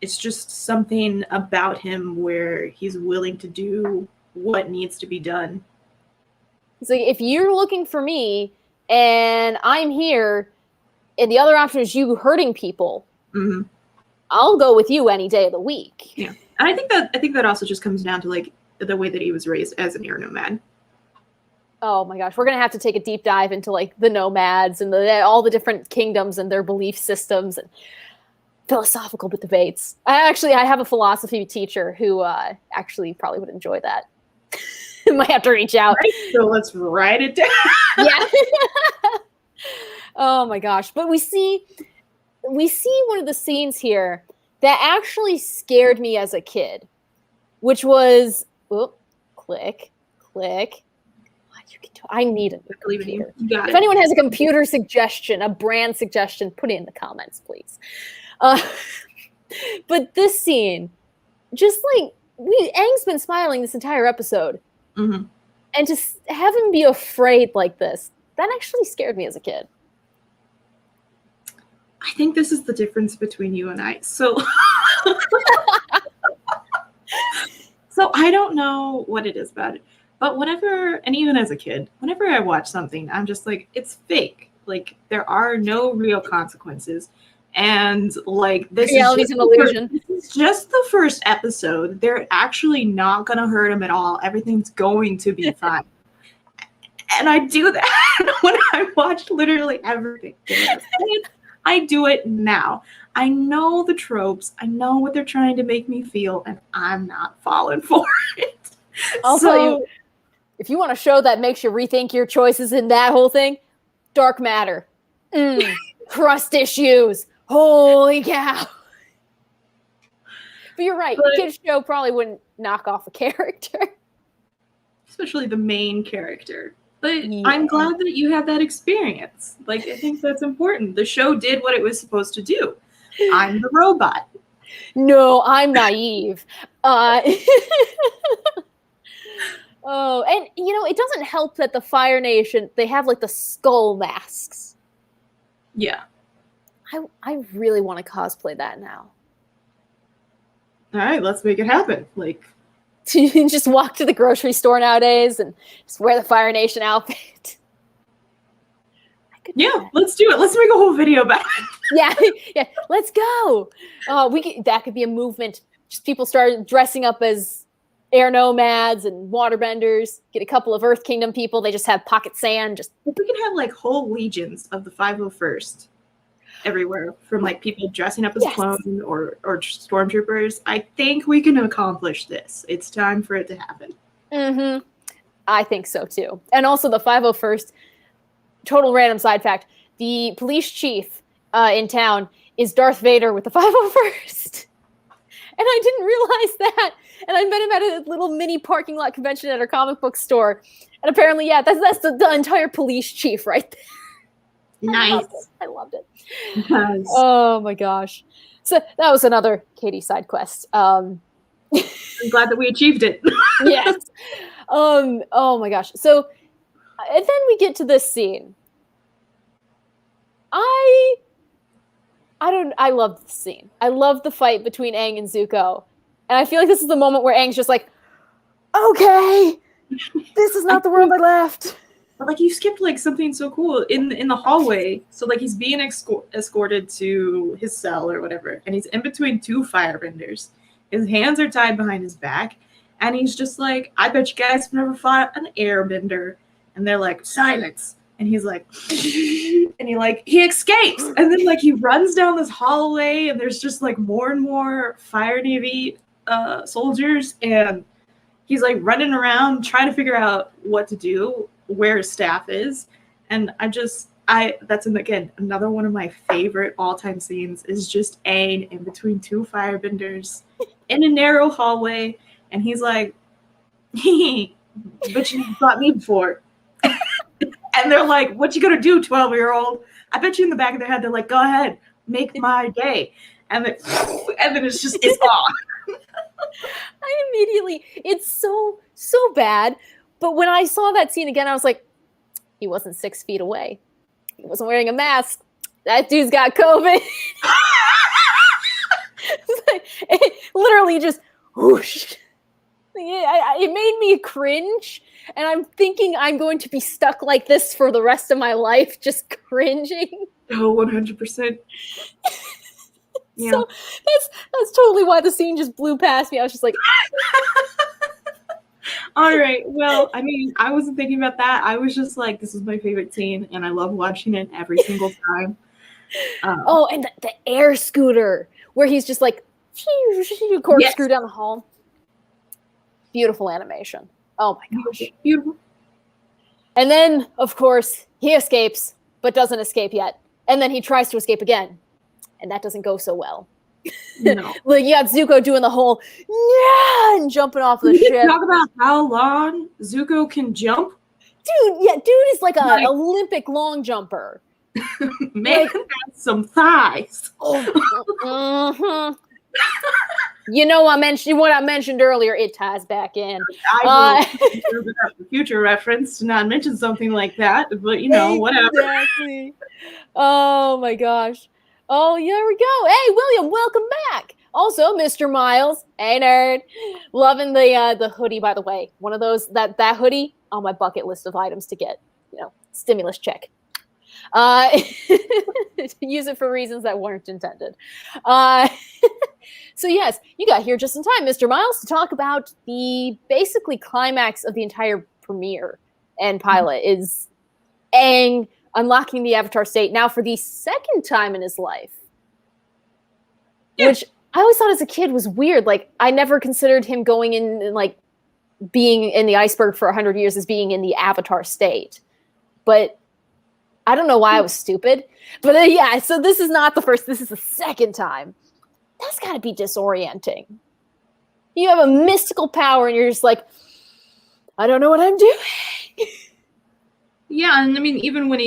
It's just something about him where he's willing to do what needs to be done. So if you're looking for me and I'm here and the other option is you hurting people, I'll go with you any day of the week. Yeah. And I think that also just comes down to like the way that he was raised as an air nomad. Oh my gosh, we're gonna have to take a deep dive into like the nomads and all the different kingdoms and their belief systems and philosophical debates. I have a philosophy teacher who actually probably would enjoy that. Might have to reach out. Right, so let's write it down. Yeah. Oh my gosh, but we see one of the scenes here that actually scared me as a kid, which was click. I need a computer. If anyone has a computer suggestion, a brand suggestion, put it in the comments, please. But this scene, just like Aang's been smiling this entire episode, and to have him be afraid like this, That actually scared me as a kid. I think this is the difference between you and I. So, so I don't know what it is about it, but whenever, and even as a kid, whenever I watch something, I'm just like, it's fake. Like, there are no real consequences. And like, Reality's an illusion. This is just the first episode. They're actually not going to hurt him at all. Everything's going to be fine. And I do that when I watch literally everything. I do it now. I know the tropes. I know what they're trying to make me feel, and I'm not falling for it. I'll tell you, if you want a show that makes you rethink your choices in that whole thing, Dark Matter. Crust issues. Holy cow. But you're right. Kids' show probably wouldn't knock off a character. Especially the main character. But yeah. I'm glad that you had that experience. Like, I think that's important. The show did what it was supposed to do. I'm the robot. No, I'm naive. Oh, and you know, it doesn't help that the Fire Nation, they have like the skull masks. Yeah. I really want to cosplay that now. All right, let's make it happen. Like, just walk to the grocery store nowadays and just wear the Fire Nation outfit. Yeah, let's do it. Let's make a whole video about it. Yeah, let's go. That could be a movement. Just people start dressing up as air nomads and waterbenders. Get a couple of Earth Kingdom people. They just have pocket sand. Just we can have like whole legions of the 501st everywhere, from like people dressing up as clones or stormtroopers. I think we can accomplish this. It's time for it to happen. Mm-hmm. I think so too. And also the 501st, total random side fact, the police chief in town is Darth Vader with the 501st. And I didn't realize that. And I met him at a little mini parking lot convention at our comic book store. And apparently, that's the entire police chief right there. Nice. I loved it. Nice. Oh my gosh. So that was another Katie side quest. I'm glad that we achieved it. Yes. Oh my gosh. So, and then we get to this scene. I love the scene. I love the fight between Aang and Zuko. And I feel like this is the moment where Aang's just like, okay, this is not the world I left. But like, you skipped like something so cool in the hallway. So like, he's being escorted to his cell or whatever, and he's in between two firebenders. His hands are tied behind his back, and he's just like, I bet you guys have never fought an airbender. And they're like, silence. And he's like, and he escapes. And then like, he runs down this hallway, and there's just like more and more Fire Navy soldiers, and he's like running around trying to figure out what to do, where his staff is. And that's again another one of my favorite all-time scenes, is just Aang in between two firebenders in a narrow hallway, and he's like, but you fought me before. And they're like, what you gonna do, 12-year-old? I bet you in the back of their head they're like, go ahead, make my day. And then it's on. I immediately, it's so bad. But when I saw that scene again, I was like, he wasn't 6 feet away. He wasn't wearing a mask. That dude's got COVID. It literally just whoosh. It made me cringe. And I'm thinking I'm going to be stuck like this for the rest of my life, just cringing. Oh, 100%. Yeah. So that's totally why the scene just blew past me. I was just like, all right. Well, I mean, I wasn't thinking about that. I was just like, this is my favorite scene, and I love watching it every single time. And the air scooter, where he's just like, corkscrew down the hall. Beautiful animation. Oh my gosh. Beautiful. And then, of course, he escapes, but doesn't escape yet. And then he tries to escape again. And that doesn't go so well. No. Like, you got Zuko doing the whole, and jumping off the ship. Talk about how long Zuko can jump. Dude is like an Olympic long jumper. Man, has some thighs. Oh, You know, what I mentioned earlier. It ties back in. I will for future reference to not mention something like that, but whatever. Exactly. Oh my gosh. Oh, here we go. Hey, William, welcome back. Also, Mr. Miles. Hey, nerd. Loving the hoodie, by the way. One of those that hoodie on my bucket list of items to get. Stimulus check. Use it for reasons that weren't intended. So yes, you got here just in time, Mr. Miles, to talk about the basically climax of the entire premiere and pilot is Aang unlocking the Avatar state now for the second time in his life. Yeah. Which I always thought as a kid was weird. Like, I never considered him going in and like being in the iceberg for 100 years as being in the Avatar state. But I don't know why I was stupid. But yeah, so this is not the first, this is the second time. That's got to be disorienting. You have a mystical power and you're just like, I don't know what I'm doing. Yeah, and I mean, even when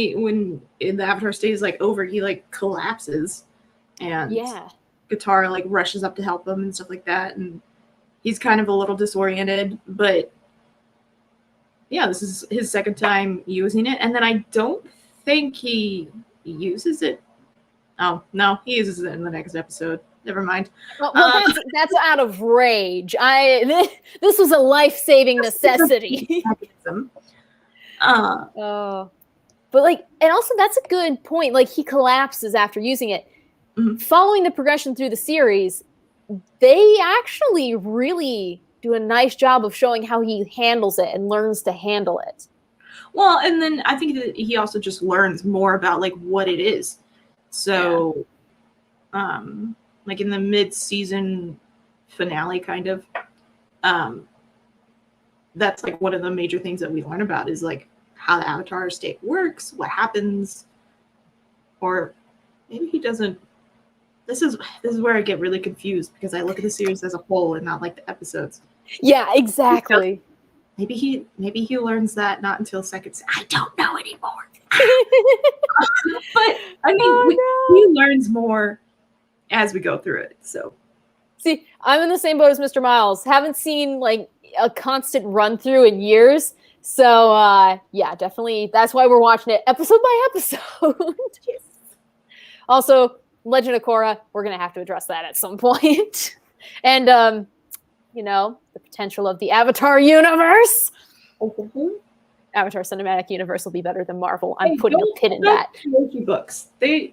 in the Avatar state is like over, he like collapses, and Guitar like rushes up to help him and stuff like that, and he's kind of a little disoriented. But yeah, this is his second time using it, and then I don't think he uses it. Oh no, he uses it in the next episode. Never mind. Well, that's out of rage. This was a life-saving necessity. But like, and also that's a good point. Like, he collapses after using it. Mm-hmm. Following the progression through the series, they actually really do a nice job of showing how he handles it and learns to handle it. Well, and then I think that he also just learns more about like what it is. So, like in the mid-season finale, kind of, that's like one of the major things that we learn about is like how the Avatar state works, what happens, or maybe he doesn't. This is where I get really confused because I look at the series as a whole and not like the episodes. Yeah, exactly. Maybe he learns that not until second. I don't know anymore. But I mean, he learns more as we go through it. So, see, I'm in the same boat as Mr. Miles. Haven't seen like a constant run through in years. So yeah, definitely. That's why we're watching it episode by episode. Yes. Also, Legend of Korra, we're going to have to address that at some point. And, the potential of the Avatar universe. Mm-hmm. Avatar Cinematic Universe will be better than Marvel. I'm putting a pin in that. Books. They're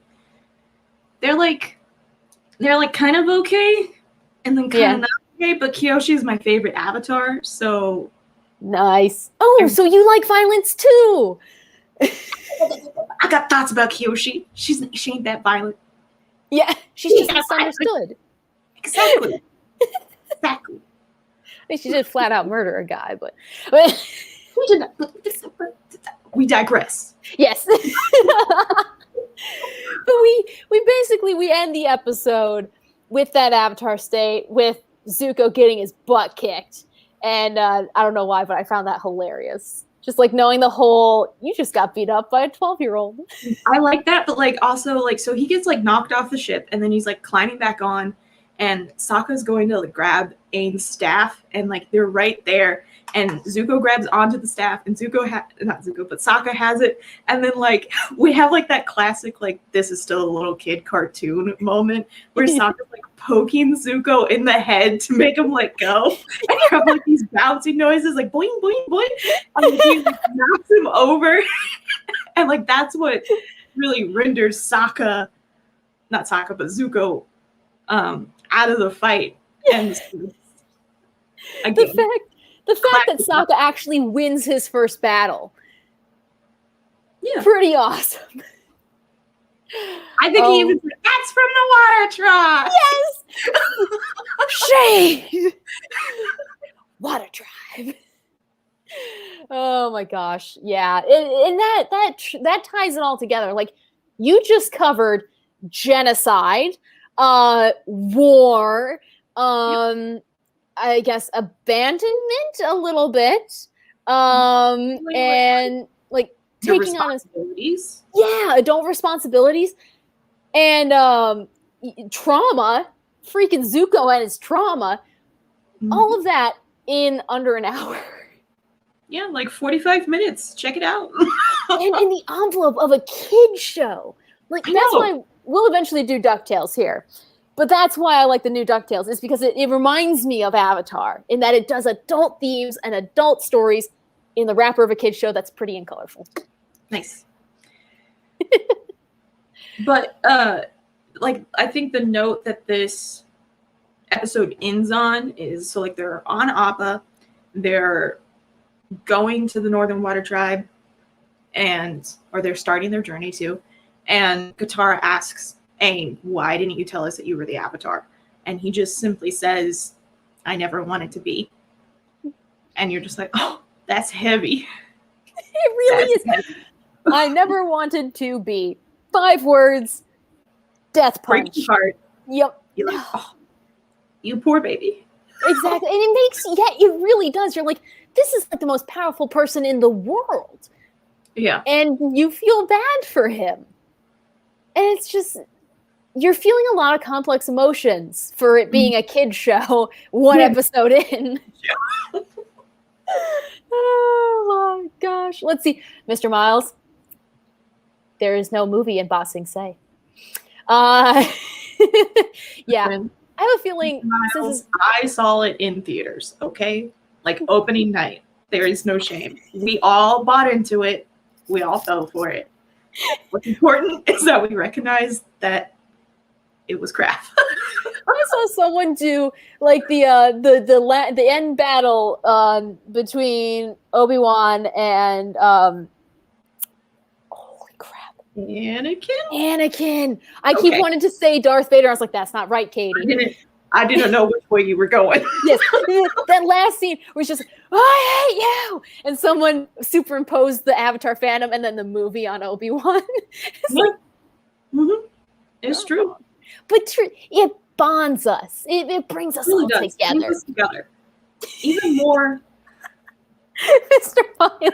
like kind of okay, and then kind of not okay. But Kyoshi is my favorite Avatar, so nice. Oh, so you like violence too? I got thoughts about Kyoshi. She ain't that violent. Yeah, she's just misunderstood. Exactly. Exactly. I mean, she did flat out murder a guy, but we did not. We digress. Yes. But we end the episode with that Avatar state, with Zuko getting his butt kicked. And I don't know why, but I found that hilarious. Just like knowing the whole, you just got beat up by a 12-year-old. I like that, but like also like, so he gets like knocked off the ship and then he's like climbing back on and Sokka's going to like grab Aang's staff and like they're right there. And Zuko grabs onto the staff and Sokka has it. And then like we have like that classic, like this is still a little kid cartoon moment where Sokka's like poking Zuko in the head to make him let go. And you have like these bouncing noises like boing, boing, boing. And he like, knocks him over. And like that's what really renders Zuko out of the fight. And again, the fact that Sokka actually wins his first battle. Yeah. Pretty awesome. I think he even said, that's from the water tribe. Yes. Shade. Water tribe. Oh my gosh. Yeah. And that ties it all together. Like, you just covered genocide, war, I guess abandonment a little bit, and like taking on adult responsibilities, and trauma freaking Zuko and his trauma. All of that in under an hour. Yeah, like 45 minutes. Check it out. And in the envelope of a kid show. Like, that's why we'll eventually do DuckTales here. But that's why I like the new DuckTales, is because it reminds me of Avatar in that it does adult themes and adult stories in the wrapper of a kid show that's pretty and colorful. Nice. But, like, I think the note that this episode ends on is, so, like, they're on Appa, they're going to the Northern Water Tribe, or they're starting their journey to, and Katara asks Aang, why didn't you tell us that you were the Avatar? And he just simply says, I never wanted to be. And you're just like, oh, that's heavy. It really is. Heavy. I never wanted to be. 5 words. Death punch. Break your heart. Yep. You're like, oh, you poor baby. Exactly. And it makes, it really does. You're like, this is like the most powerful person in the world. Yeah. And you feel bad for him. And it's just, you're feeling a lot of complex emotions for it being a kid show, one episode in. Yeah. Oh my gosh. Let's see. Mr. Miles, there is no movie in Ba Sing Se. Yeah. I have a feeling Miles, I saw it in theaters, okay? Like opening night. There is no shame. We all bought into it. We all fell for it. What's important is that we recognize that it was crap. I saw someone do like the end battle between Obi-Wan and holy crap, Anakin. I keep wanting to say Darth Vader. I was like, that's not right, Katie. I didn't know which way you were going. Yes, that last scene was just, I hate you, and someone superimposed the Avatar fandom and then the movie on Obi-Wan. It's like, it's true. But it bonds us. It brings us all together. It brings us together. Even more. Mr. Miles.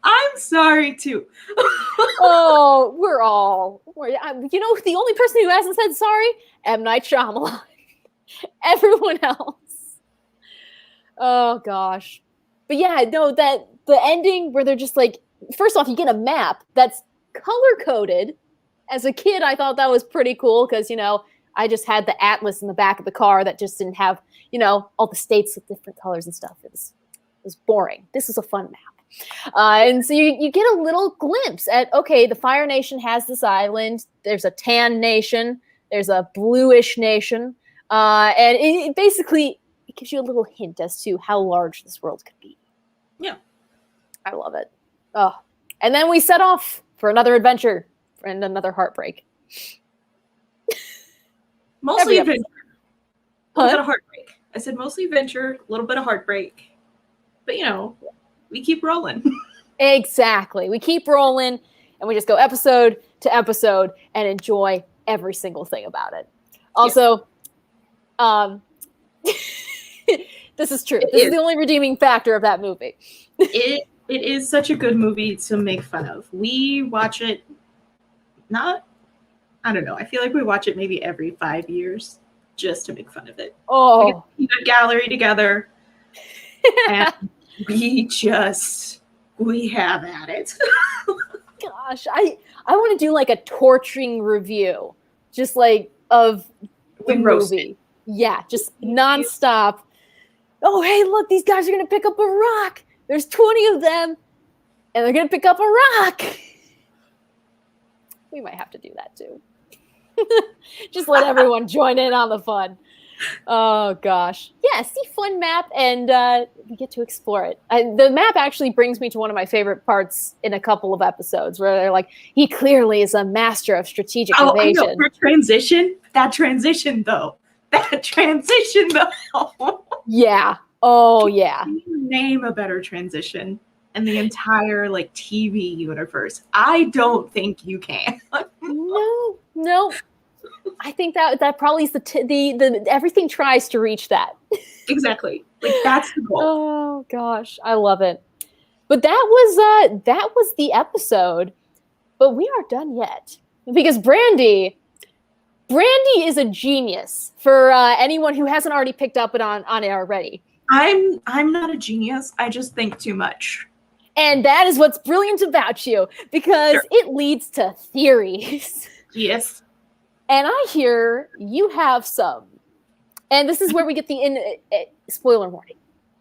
I'm sorry too. Oh, you know, the only person who hasn't said sorry, M. Night Shyamalan. Everyone else. Oh gosh. But yeah, no, that the ending where they're just like, first off, you get a map that's color coded. As a kid, I thought that was pretty cool because, you know, I just had the atlas in the back of the car that just didn't have, you know, all the states with different colors and stuff. It was boring. This is a fun map. And so you get a little glimpse at, okay, the Fire Nation has this island. There's a tan nation. There's a bluish nation. And it basically it gives you a little hint as to how large this world could be. Yeah. I love it. Oh, and then we set off for another adventure and another heartbreak. Mostly adventure. A little bit of heartbreak. I said mostly adventure, a little bit of heartbreak. But, you know, we keep rolling. Exactly. We keep rolling, and we just go episode to episode and enjoy every single thing about it. Also, this is true. This is the only redeeming factor of that movie. It is such a good movie to make fun of. We watch it I don't know. I feel like we watch it maybe every 5 years just to make fun of it. Oh. We get to keep a gallery together. And we have at it. Gosh, I want to do like a torturing review, just like of the movie. Yeah, just nonstop. Oh, hey, look, these guys are going to pick up a rock. There's 20 of them, and they're going to pick up a rock. We might have to do that too. Just let everyone join in on the fun. Oh gosh. Yeah, see, fun map, and we get to explore it. The map actually brings me to one of my favorite parts in a couple of episodes where they're like, he clearly is a master of strategic evasion. I know, that transition though. Yeah. Oh yeah. Can you name a better transition in the entire like TV universe? I don't think you can. No. I think that probably is the everything tries to reach that. Exactly. Like that's the goal. Oh gosh, I love it. But that was the episode. But we aren't done yet because Brandi, Brandi is a genius for anyone who hasn't already picked up on it already. I'm not a genius. I just think too much. And that is what's brilliant about you, because it leads to theories. Yes. And I hear you have some. And this is where we get the spoiler warning.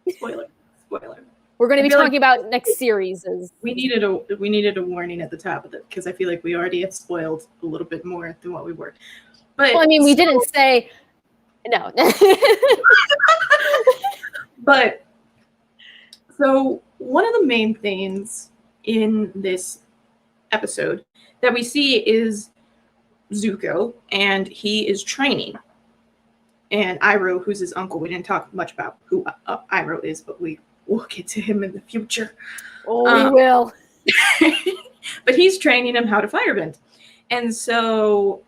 Spoiler. We're going to be talking about next series. We needed a warning at the top of it, because I feel like we already have spoiled a little bit more than what we were. But well, I mean, we didn't say no. But so one of the main things in this episode that we see is Zuko, and he is training. And Iroh, who's his uncle, we didn't talk much about who Iroh is, but we will get to him in the future. Oh, we will. But he's training him how to firebend. And so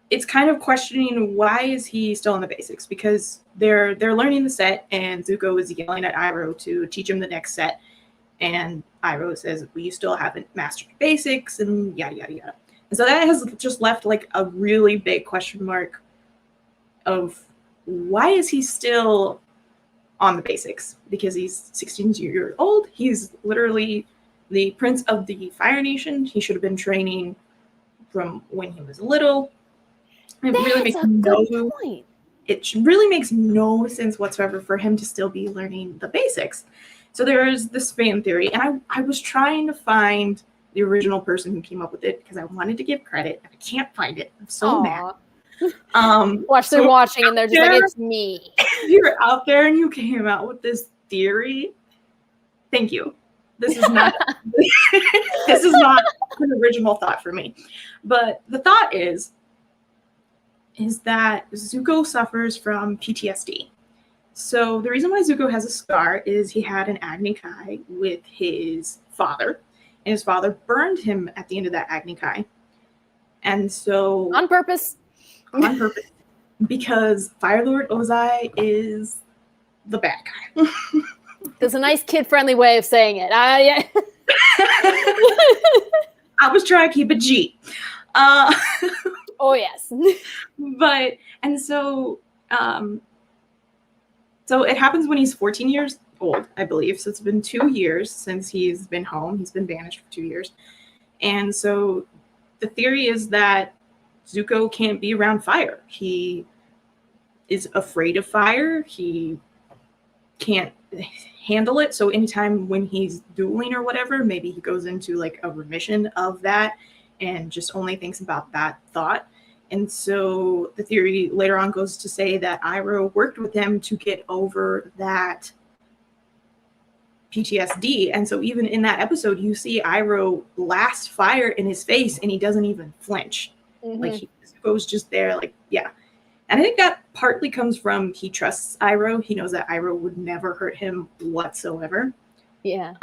it's kind of questioning, why is he still on the basics? Because they're learning the set, and Zuko is yelling at Iroh to teach him the next set. And Iroh says, well, you still haven't mastered basics, and yada, yada, yada. And so that has just left like a really big question mark of why is he still on the basics? Because he's 16 years old. He's literally the prince of the Fire Nation. He should have been training from when he was little. It really makes point. It really makes no sense whatsoever for him to still be learning the basics. So there is this fan theory, and I was trying to find the original person who came up with it, because I wanted to give credit, and I can't find it. I'm so mad. They're watching, and they're just like, it's me. If you're out there and you came out with this theory, thank you. This is not this is not an original thought for me. But the thought is that Zuko suffers from PTSD. So the reason why Zuko has a scar is he had an Agni Kai with his father, and his father burned him at the end of that Agni Kai. And so on purpose. Because Fire Lord Ozai is the bad guy. There's a nice kid-friendly way of saying it. Yeah. I was trying to keep it G. Oh yes. So it happens when he's 14 years old, I believe. So it's been 2 years since he's been home. He's been banished for 2 years. And so the theory is that Zuko can't be around fire. He is afraid of fire. He can't handle it. So anytime when he's dueling or whatever, maybe he goes into like a remission of that and just only thinks about that thought. And so the theory later on goes to say that Iroh worked with him to get over that PTSD. And so even in that episode, you see Iroh blast fire in his face and he doesn't even flinch. Mm-hmm. Like he goes just there, like, yeah. And I think that partly comes from he trusts Iroh. He knows that Iroh would never hurt him whatsoever. Yeah.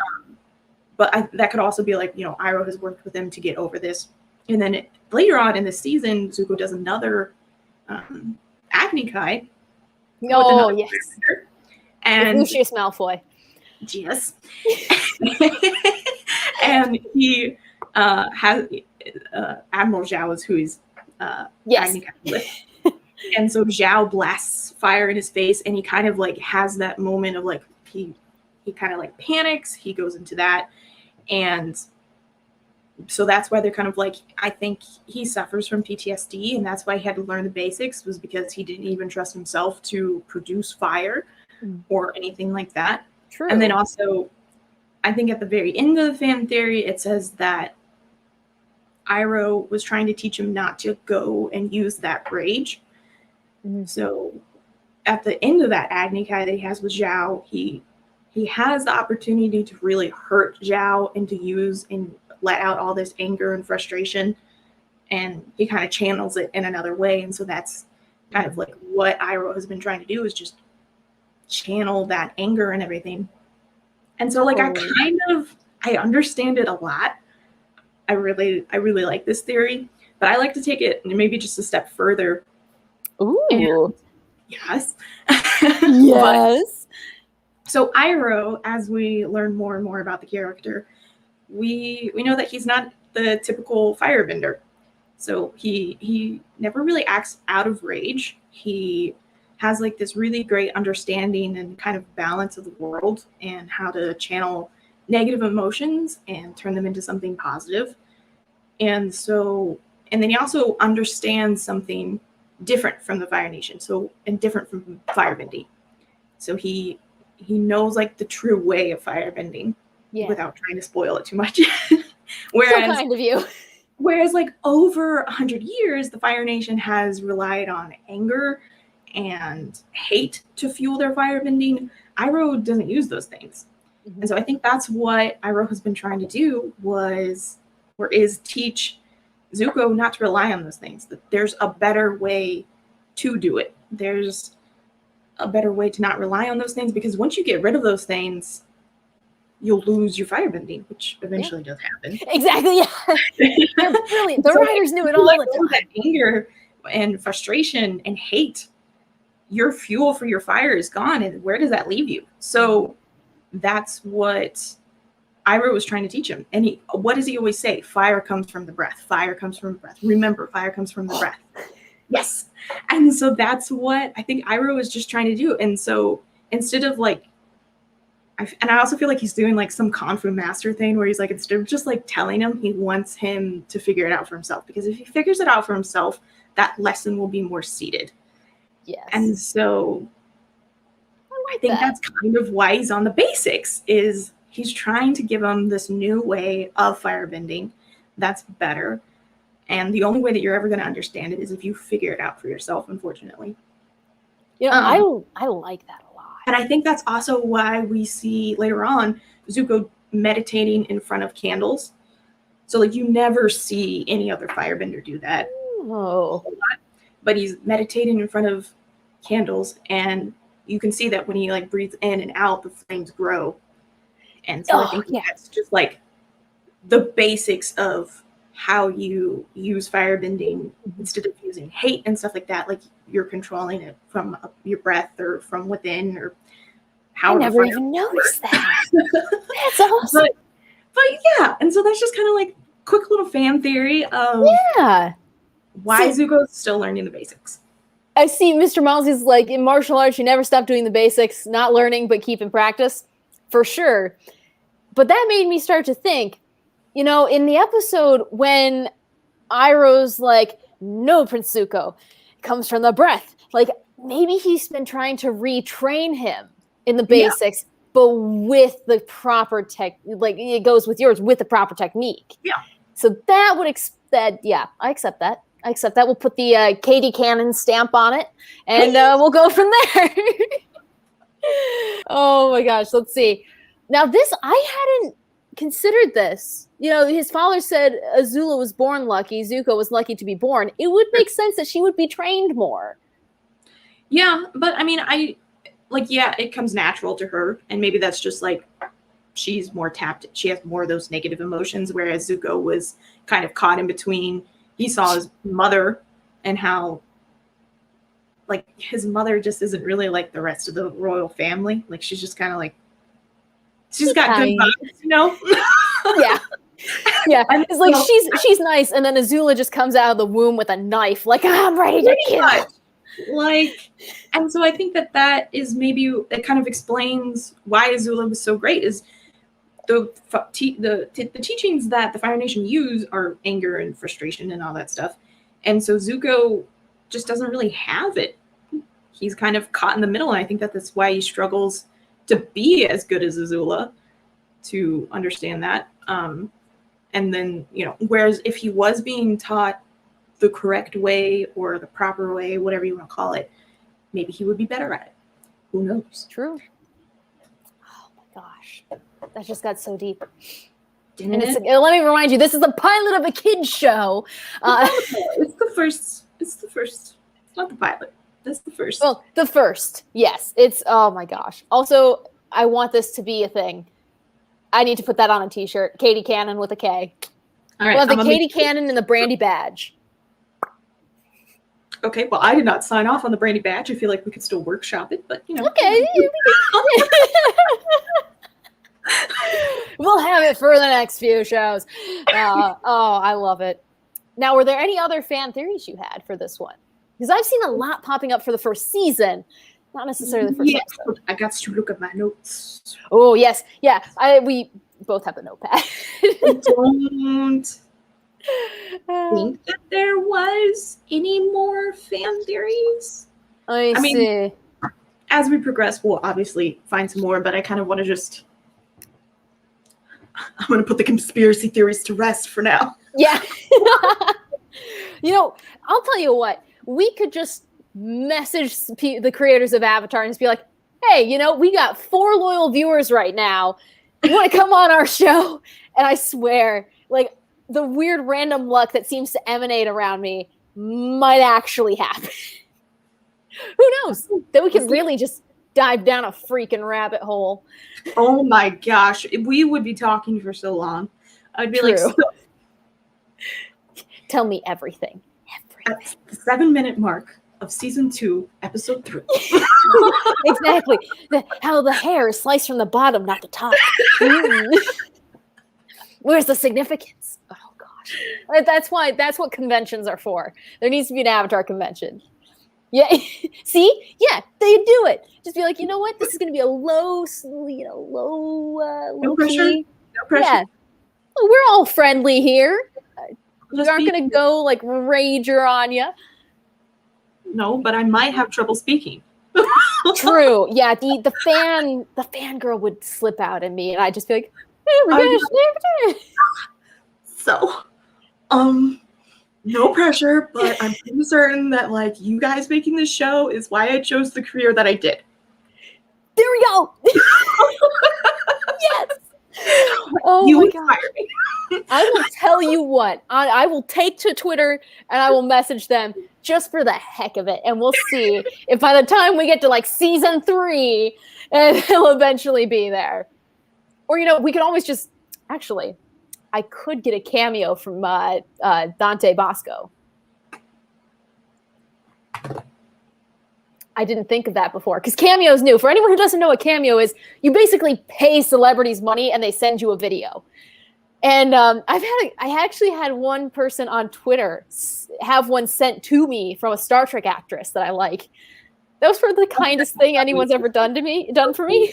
But that could also be like, Iroh has worked with him to get over this. And then later on in the season, Zuko does another Agni Kai. Oh, yes. And Lucius Malfoy. Yes. And he has Admiral Zhao is who he's Agni Kai with. And so Zhao blasts fire in his face, and he kind of like has that moment of like he kind of like panics. He goes into that, and so that's why they're kind of like, I think he suffers from PTSD, and that's why he had to learn the basics, was because he didn't even trust himself to produce fire or anything like that. True. And then also, I think at the very end of the fan theory, it says that Iroh was trying to teach him not to go and use that rage. Mm-hmm. So at the end of that Agni Kai that he has with Zhao, he has the opportunity to really hurt Zhao and to use and let out all this anger and frustration, and he kind of channels it in another way. And so that's kind of like what Iroh has been trying to do, is just channel that anger and everything. And so like I understand it a lot. I really like this theory, but I like to take it maybe just a step further. Ooh. And yes. Yes. So Iroh, as we learn more and more about the character, we know that he's not the typical firebender. So he never really acts out of rage. He has like this really great understanding and kind of balance of the world and how to channel negative emotions and turn them into something positive. And so, and then he also understands something different from the Fire Nation, so, and different from firebending. So he knows like the true way of firebending without trying to spoil it too much. Whereas, so kind of you. Whereas like over 100 years, the Fire Nation has relied on anger and hate to fuel their firebending. Iroh doesn't use those things. Mm-hmm. And so I think that's what Iroh has been trying to do is teach Zuko not to rely on those things, that there's a better way to do it. There's a better way to not rely on those things, because once you get rid of those things, you'll lose your firebending, which eventually does happen. Exactly, yeah. They're brilliant. The writers knew it all the time. That anger and frustration and hate, your fuel for your fire is gone, and where does that leave you? So that's what Iroh was trying to teach him. And what does he always say? Fire comes from the breath. Fire comes from the breath. Remember, fire comes from the breath. Yes. And so that's what I think Iroh is just trying to do. And so instead of like, and I also feel like he's doing like some Kung Fu master thing where he's like, instead of just like telling him, he wants him to figure it out for himself. Because if he figures it out for himself, that lesson will be more seated. Yes. And so I think that's kind of why he's on the basics, is he's trying to give him this new way of firebending that's better. And the only way that you're ever going to understand it is if you figure it out for yourself, unfortunately. You know, I like that a lot. And I think that's also why we see later on Zuko meditating in front of candles. So like you never see any other firebender do that. Oh. But he's meditating in front of candles, and you can see that when he like breathes in and out, the flames grow. And so I think that's just like the basics of how you use firebending instead of using hate and stuff like that. Like you're controlling it from your breath or from within, or how. I never even noticed that. That's awesome. But yeah, and so that's just kind of like quick little fan theory of why Zuko's still learning the basics. I see Mr. Miles is like, in martial arts, you never stop doing the basics, not learning, but keep in practice. For sure. But that made me start to think, you know, in the episode when Iroh's like, no, Prince Zuko, it comes from the breath. Like, maybe he's been trying to retrain him in the basics, but with the proper like it goes with yours, with the proper technique. Yeah. So that would, I accept that. I accept that. We'll put the Katie Cannon stamp on it, and we'll go from there. Oh my gosh, let's see. Now this, I hadn't considered this. You know, his father said Azula was born lucky, Zuko was lucky to be born. It would make sense that she would be trained more. Yeah, but I mean, it comes natural to her, and maybe that's just like she's more tapped. She has more of those negative emotions, whereas Zuko was kind of caught in between. He saw his mother and how, like, his mother just isn't really like the rest of the royal family. Like, she's just kind of like, she's got good vibes, you know? Yeah. Yeah. It's like, she's nice. And then Azula just comes out of the womb with a knife. Like, I'm ready to kill. Like, and so I think that is maybe, it kind of explains why Azula was so great, is the teachings that the Fire Nation use are anger and frustration and all that stuff. And so Zuko just doesn't really have it. He's kind of caught in the middle, and I think that's why he struggles to be as good as Azula, to understand that. And then, you know, whereas if he was being taught the correct way or the proper way, whatever you want to call it, maybe he would be better at it. Who knows? True. Oh my gosh. That just got so deep. Didn't it? Let me remind you, this is the pilot of a kid's show. It's the first. It's not the pilot. That's the first. Well, the first. Yes. It's, oh my gosh. Also, I want this to be a thing. I need to put that on a t-shirt. Katie Cannon with a K. All right. We'll have the Katie Cannon and the Brandi badge. Okay, well, I did not sign off on the Brandi badge. I feel like we could still workshop it, but, you know. Okay. We'll have it for the next few shows. I love it. Now, were there any other fan theories you had for this one? Because I've seen a lot popping up for the first season, not necessarily the first episode. I got to look at my notes. Oh, yes. Yeah, we both have the notepad. I don't think that there was any more fan theories. I mean, see. As we progress, we'll obviously find some more, but I kind of want to I'm going to put the conspiracy theories to rest for now. Yeah. I'll tell you what. We could just message the creators of Avatar and just be like, hey, we got 4 loyal viewers right now. You want to come on our show? And I swear, like, the weird random luck that seems to emanate around me might actually happen. Who knows? Then we can really just dive down a freaking rabbit hole. Oh my gosh. We would be talking for so long. I'd be like, tell me everything. At the 7-minute mark of season 2, episode 3. Exactly. How the hair is sliced from the bottom, not the top. Where's the significance? Oh gosh. That's what conventions are for. There needs to be an Avatar convention. Yeah. See? Yeah, they do it. Just be like, you know what? This is going to be a low No pressure. key. No pressure. Yeah. Well, we're all friendly here. We Just aren't going to go like rager on you. No, but I might have trouble speaking. True. Yeah. The fangirl would slip out in me, and I'd just be like, hey, we're gonna So, no pressure, but I'm pretty certain that like you guys making this show is why I chose the career that I did. There we go. Yes. Oh You my inspire gosh. me. I will tell you what. I will take to Twitter and I will message them just for the heck of it, and we'll see if by the time we get to like season 3, it'll eventually be there. Or we could always just actually. I could get a cameo from Dante Bosco. I didn't think of that before because cameo is new. For anyone who doesn't know what cameo is, you basically pay celebrities money and they send you a video. And I actually had one person on Twitter have one sent to me from a Star Trek actress that I like. That was for the kindest thing anyone's ever done for me.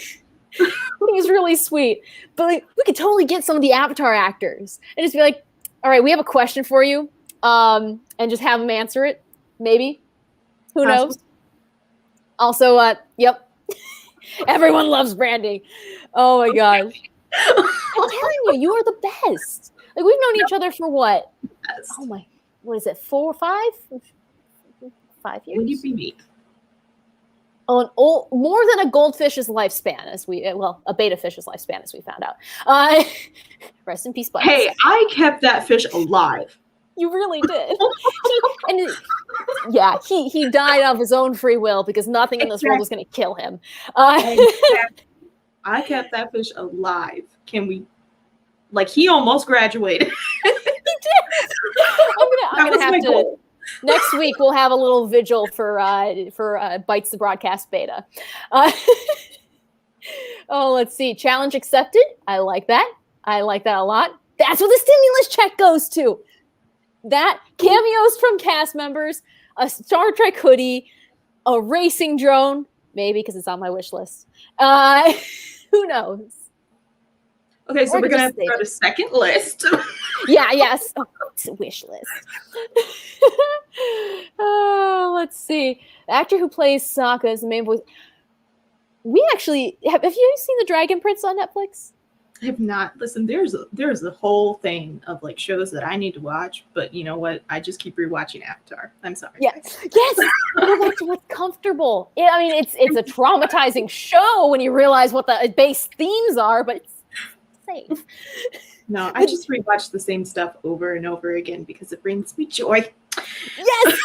It was really sweet. But like, we could totally get some of the Avatar actors and just be like, all right, we have a question for you. And just have them answer it. Maybe. Who knows? Also, yep. Everyone loves Brandi. Oh my gosh. I'm telling you are the best. Like, we've known each other for what? Yes. Oh my, what is it? 4 or 5? 5 years? When did we meet? More than a goldfish's lifespan, a beta fish's lifespan, as we found out. Rest in peace, Bugs. Hey, I kept that fish alive. You really did. He died of his own free will because nothing in this world was going to kill him. I kept that fish alive. Can we? Like, he almost graduated. He did. I'm gonna have to. Goal. Next week we'll have a little vigil for Bites the Broadcast beta. Let's see. Challenge accepted. I like that. I like that a lot. That's what the stimulus check goes to. That cameos from cast members, a Star Trek hoodie, a racing drone, maybe because it's on my wish list. Who knows? Okay, so we're gonna have to start a second list. Yes. Oh, it's a wish list. Let's see. The actor who plays Sokka is the main voice. We actually have you seen The Dragon Prince on Netflix? I have not. Listen, there's a whole thing of like shows that I need to watch, but you know what? I just keep rewatching Avatar. I'm sorry. Yes. Go back to what's comfortable. It's a traumatizing show when you realize what the base themes are, but it's safe. No, I just rewatch the same stuff over and over again because it brings me joy. Yes.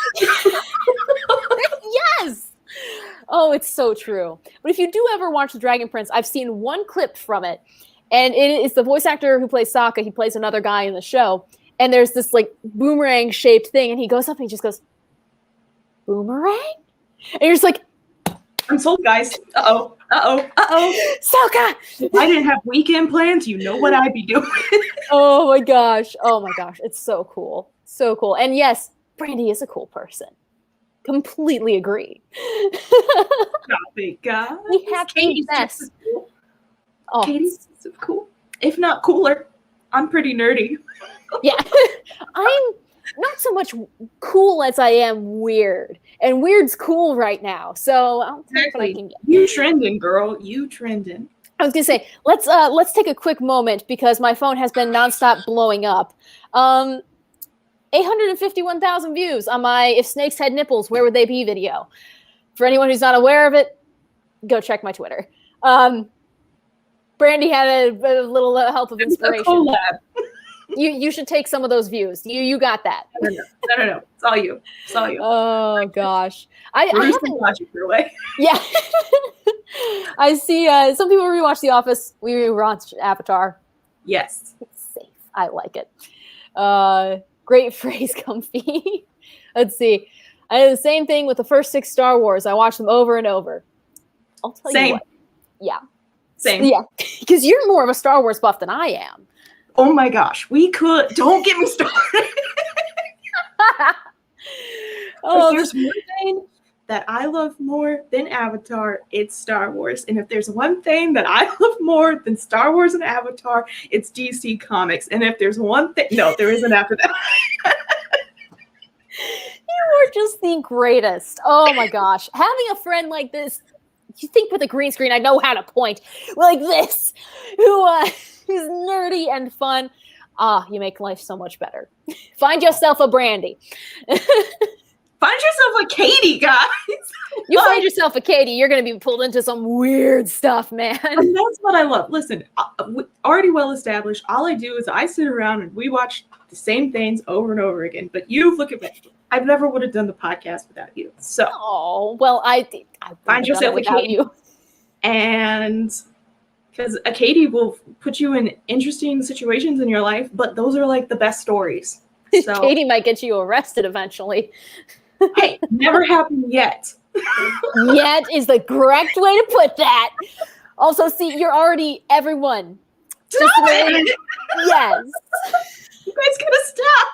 Yes. Oh, it's so true. But if you do ever watch The Dragon Prince, I've seen one clip from it. And it is the voice actor who plays Sokka. He plays another guy in the show. And there's this like boomerang shaped thing. And he goes up and he just goes, boomerang? And you're just like, I'm sold, guys. Uh-oh. Sokka! If I didn't have weekend plans, you know what I'd be doing. Oh my gosh. It's so cool. So cool. And yes, Brandi is a cool person. Completely agree. Stop it, guys. We have the best. Just as cool. Oh, Katie's just as cool. If not cooler. I'm pretty nerdy. yeah. I'm not so much cool as I am weird. And weird's cool right now. So I'll take what I can get. You trending, girl. You trending. I was gonna say, let's take a quick moment because my phone has been nonstop blowing up. 851,000 views on my "If Snakes Had Nipples, Where Would They Be" video. For anyone who's not aware of it, go check my Twitter. Brandi had a little help of inspiration. It's a collab. You should take some of those views. You got that. No. It's all you. It's all you. Oh gosh, I We're just haven't. watching your way. Yeah, I see. Some people rewatch The Office. We rewatch Avatar. Yes. It's safe. I like it. Great phrase, comfy. Let's see. I did the same thing with the first 6 Star Wars. I watched them over and over. I'll tell you what. Yeah. Same. Yeah. Because you're more of a Star Wars buff than I am. Oh my gosh. We could. Don't get me started. Oh, there's one thing that I love more than Avatar, it's Star Wars. And if there's one thing that I love more than Star Wars and Avatar, it's DC Comics. And if there's one thing, no, there isn't after that. You are just the greatest. Oh my gosh. Having a friend like this, you think with a green screen, I know how to point, like this, who's nerdy and fun. You make life so much better. Find yourself a Brandi. Find yourself a Katie, guys. You find yourself a Katie, you're going to be pulled into some weird stuff, man. And that's what I love. Listen, already well established. All I do is I sit around and we watch the same things over and over again. But you look at me. I never would have done the podcast without you. So, oh well, I find yourself a Katie. You. And because a Katie will put you in interesting situations in your life, but those are like the best stories. So Katie might get you arrested eventually. Hey, never happened yet. Yet is the correct way to put that. Also, see, you're already everyone. Stop it! Yes. You guys gotta stop.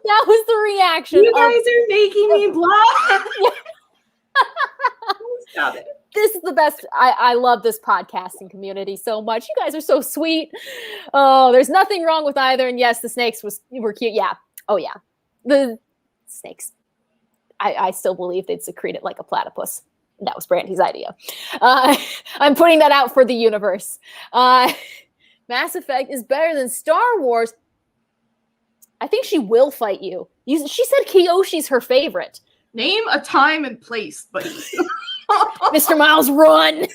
That was the reaction. You guys are making me blush. Stop it. This is the best. I love this podcasting community so much. You guys are so sweet. Oh, there's nothing wrong with either. And yes, the snakes were cute. Yeah. Oh yeah. The snakes. I still believe they'd secrete it like a platypus. That was Brandi's idea. I'm putting that out for the universe. Mass Effect is better than Star Wars. I think she will fight you. She said Kyoshi's her favorite. Name a time and place, buddy. Mr. Miles, run!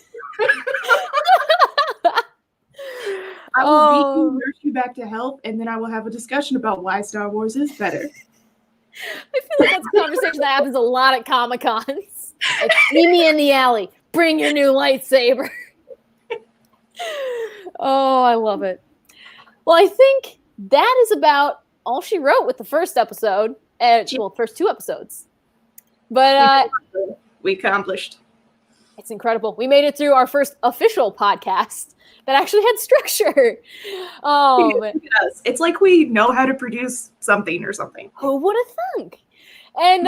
I will nurse you back to health, and then I will have a discussion about why Star Wars is better. I feel like that's a conversation that happens a lot at Comic-Cons. Like, meet me in the alley. Bring your new lightsaber. Oh, I love it. Well, I think that is about all she wrote with the first episode. Well, first 2 episodes. But we accomplished. It's incredible. We made it through our first official podcast that actually had structure. It's like we know how to produce something or something. Who would have thunk? And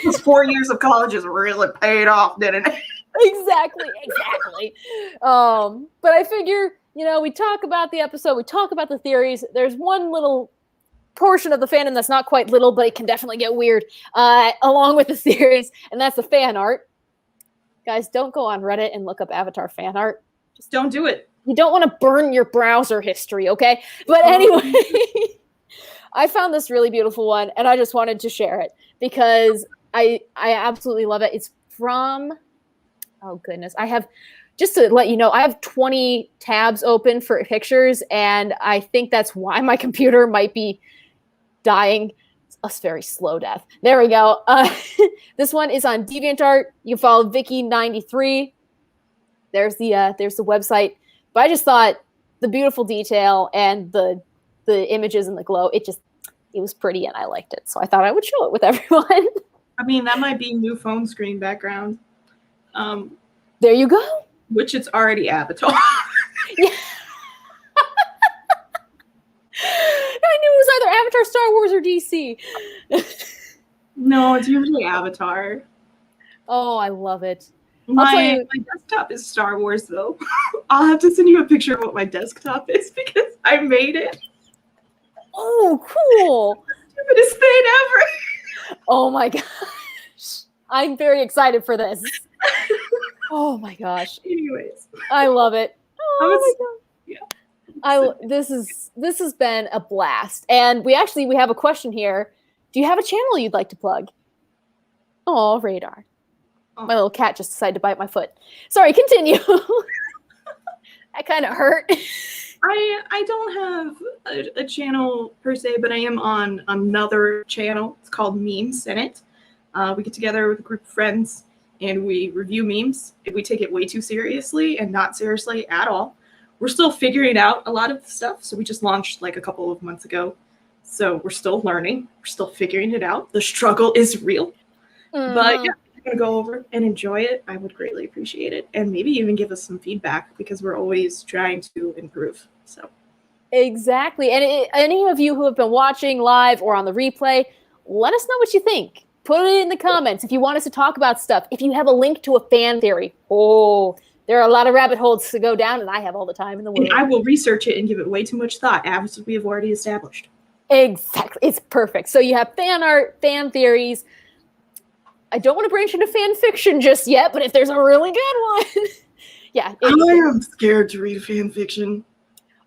those 4 years of college has really paid off, didn't it? Exactly. But I figure, we talk about the episode, we talk about the theories. There's one little portion of the fandom that's not quite little, but it can definitely get weird, along with the theories, and that's the fan art. Guys, don't go on Reddit and look up Avatar fan art. Just don't do it. You don't want to burn your browser history, okay? But anyway, I found this really beautiful one, and I just wanted to share it because I absolutely love it. It's from, oh goodness, just to let you know, I have 20 tabs open for pictures, and I think that's why my computer might be dying. It's a very slow death. There we go. This one is on DeviantArt. You can follow Vicky93. There's the website. But I just thought the beautiful detail and the images and the glow, it was pretty and I liked it. So I thought I would show it with everyone. I mean, that might be new phone screen background. There you go. Which it's already Avatar. Yeah. I knew it was either Avatar, Star Star Wars or DC? No, it's usually Avatar. Oh, I love it. My desktop is Star Wars, though. I'll have to send you a picture of what my desktop is because I made it. Oh, cool. Stupidest thing ever. Oh my gosh. I'm very excited for this. Oh my gosh. Anyways. I love it. Oh my god. Yeah. This has been a blast. And we have a question here. Do you have a channel you'd like to plug? Oh, Radar. Oh. My little cat just decided to bite my foot. Sorry, continue. That kind of hurt. I don't have a channel per se, but I am on another channel. It's called Meme Senate. We get together with a group of friends and we review memes. We take it way too seriously and not seriously at all. We're still figuring out a lot of the stuff. So we just launched like a couple of months ago. So we're still learning. We're still figuring it out. The struggle is real. But yeah, if you're going to go over and enjoy it, I would greatly appreciate it. And maybe even give us some feedback because we're always trying to improve. So exactly. And any of you who have been watching live or on the replay, let us know what you think. Put it in the comments if you want us to talk about stuff. If you have a link to a fan theory, there are a lot of rabbit holes to go down, and I have all the time in the world. And I will research it and give it way too much thought, as we have already established. Exactly. It's perfect. So you have fan art, fan theories. I don't want to branch into fan fiction just yet, but if there's a really good one, yeah. I am scared to read fan fiction.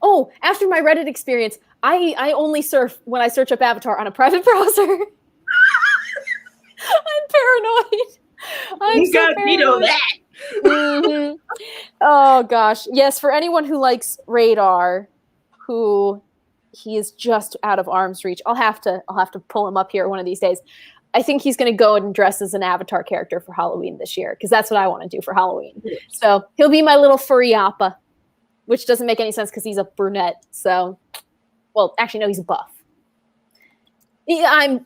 Oh, after my Reddit experience, I only surf when I search up Avatar on a private browser. I'm paranoid. You gotta veto that. Mm-hmm. Oh gosh, yes. For anyone who likes Radar, who he is just out of arm's reach, I'll have to pull him up here one of these days. I think he's going to go and dress as an Avatar character for Halloween this year because that's what I want to do for Halloween. So he'll be my little furry appa, which doesn't make any sense because he's a brunette. So, well, actually, no, he's a buff. I'm more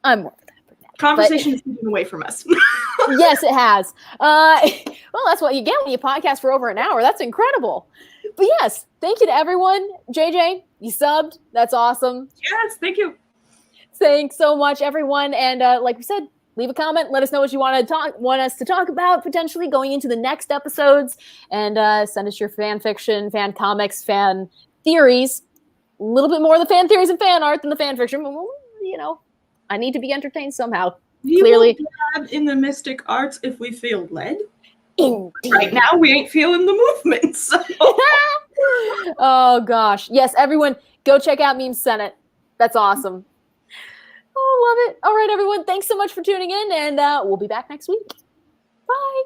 of that brunette. Conversation is moving away from us. Yes, it has. Well, that's what you get when you podcast for over an hour. That's incredible. But yes, thank you to everyone. JJ, you subbed. That's awesome. Yes, thank you. Thanks so much, everyone. And like we said, leave a comment. Let us know what you want us to talk about, potentially going into the next episodes. And send us your fan fiction, fan comics, fan theories. A little bit more of the fan theories and fan art than the fan fiction. You know, I need to be entertained somehow. Clearly, will dab in the mystic arts if we feel led. Indeed. Right now, we ain't feeling the movement. So. Oh gosh, yes, everyone, go check out Meme Senate. That's awesome. Oh, love it. All right, everyone. Thanks so much for tuning in, and we'll be back next week. Bye.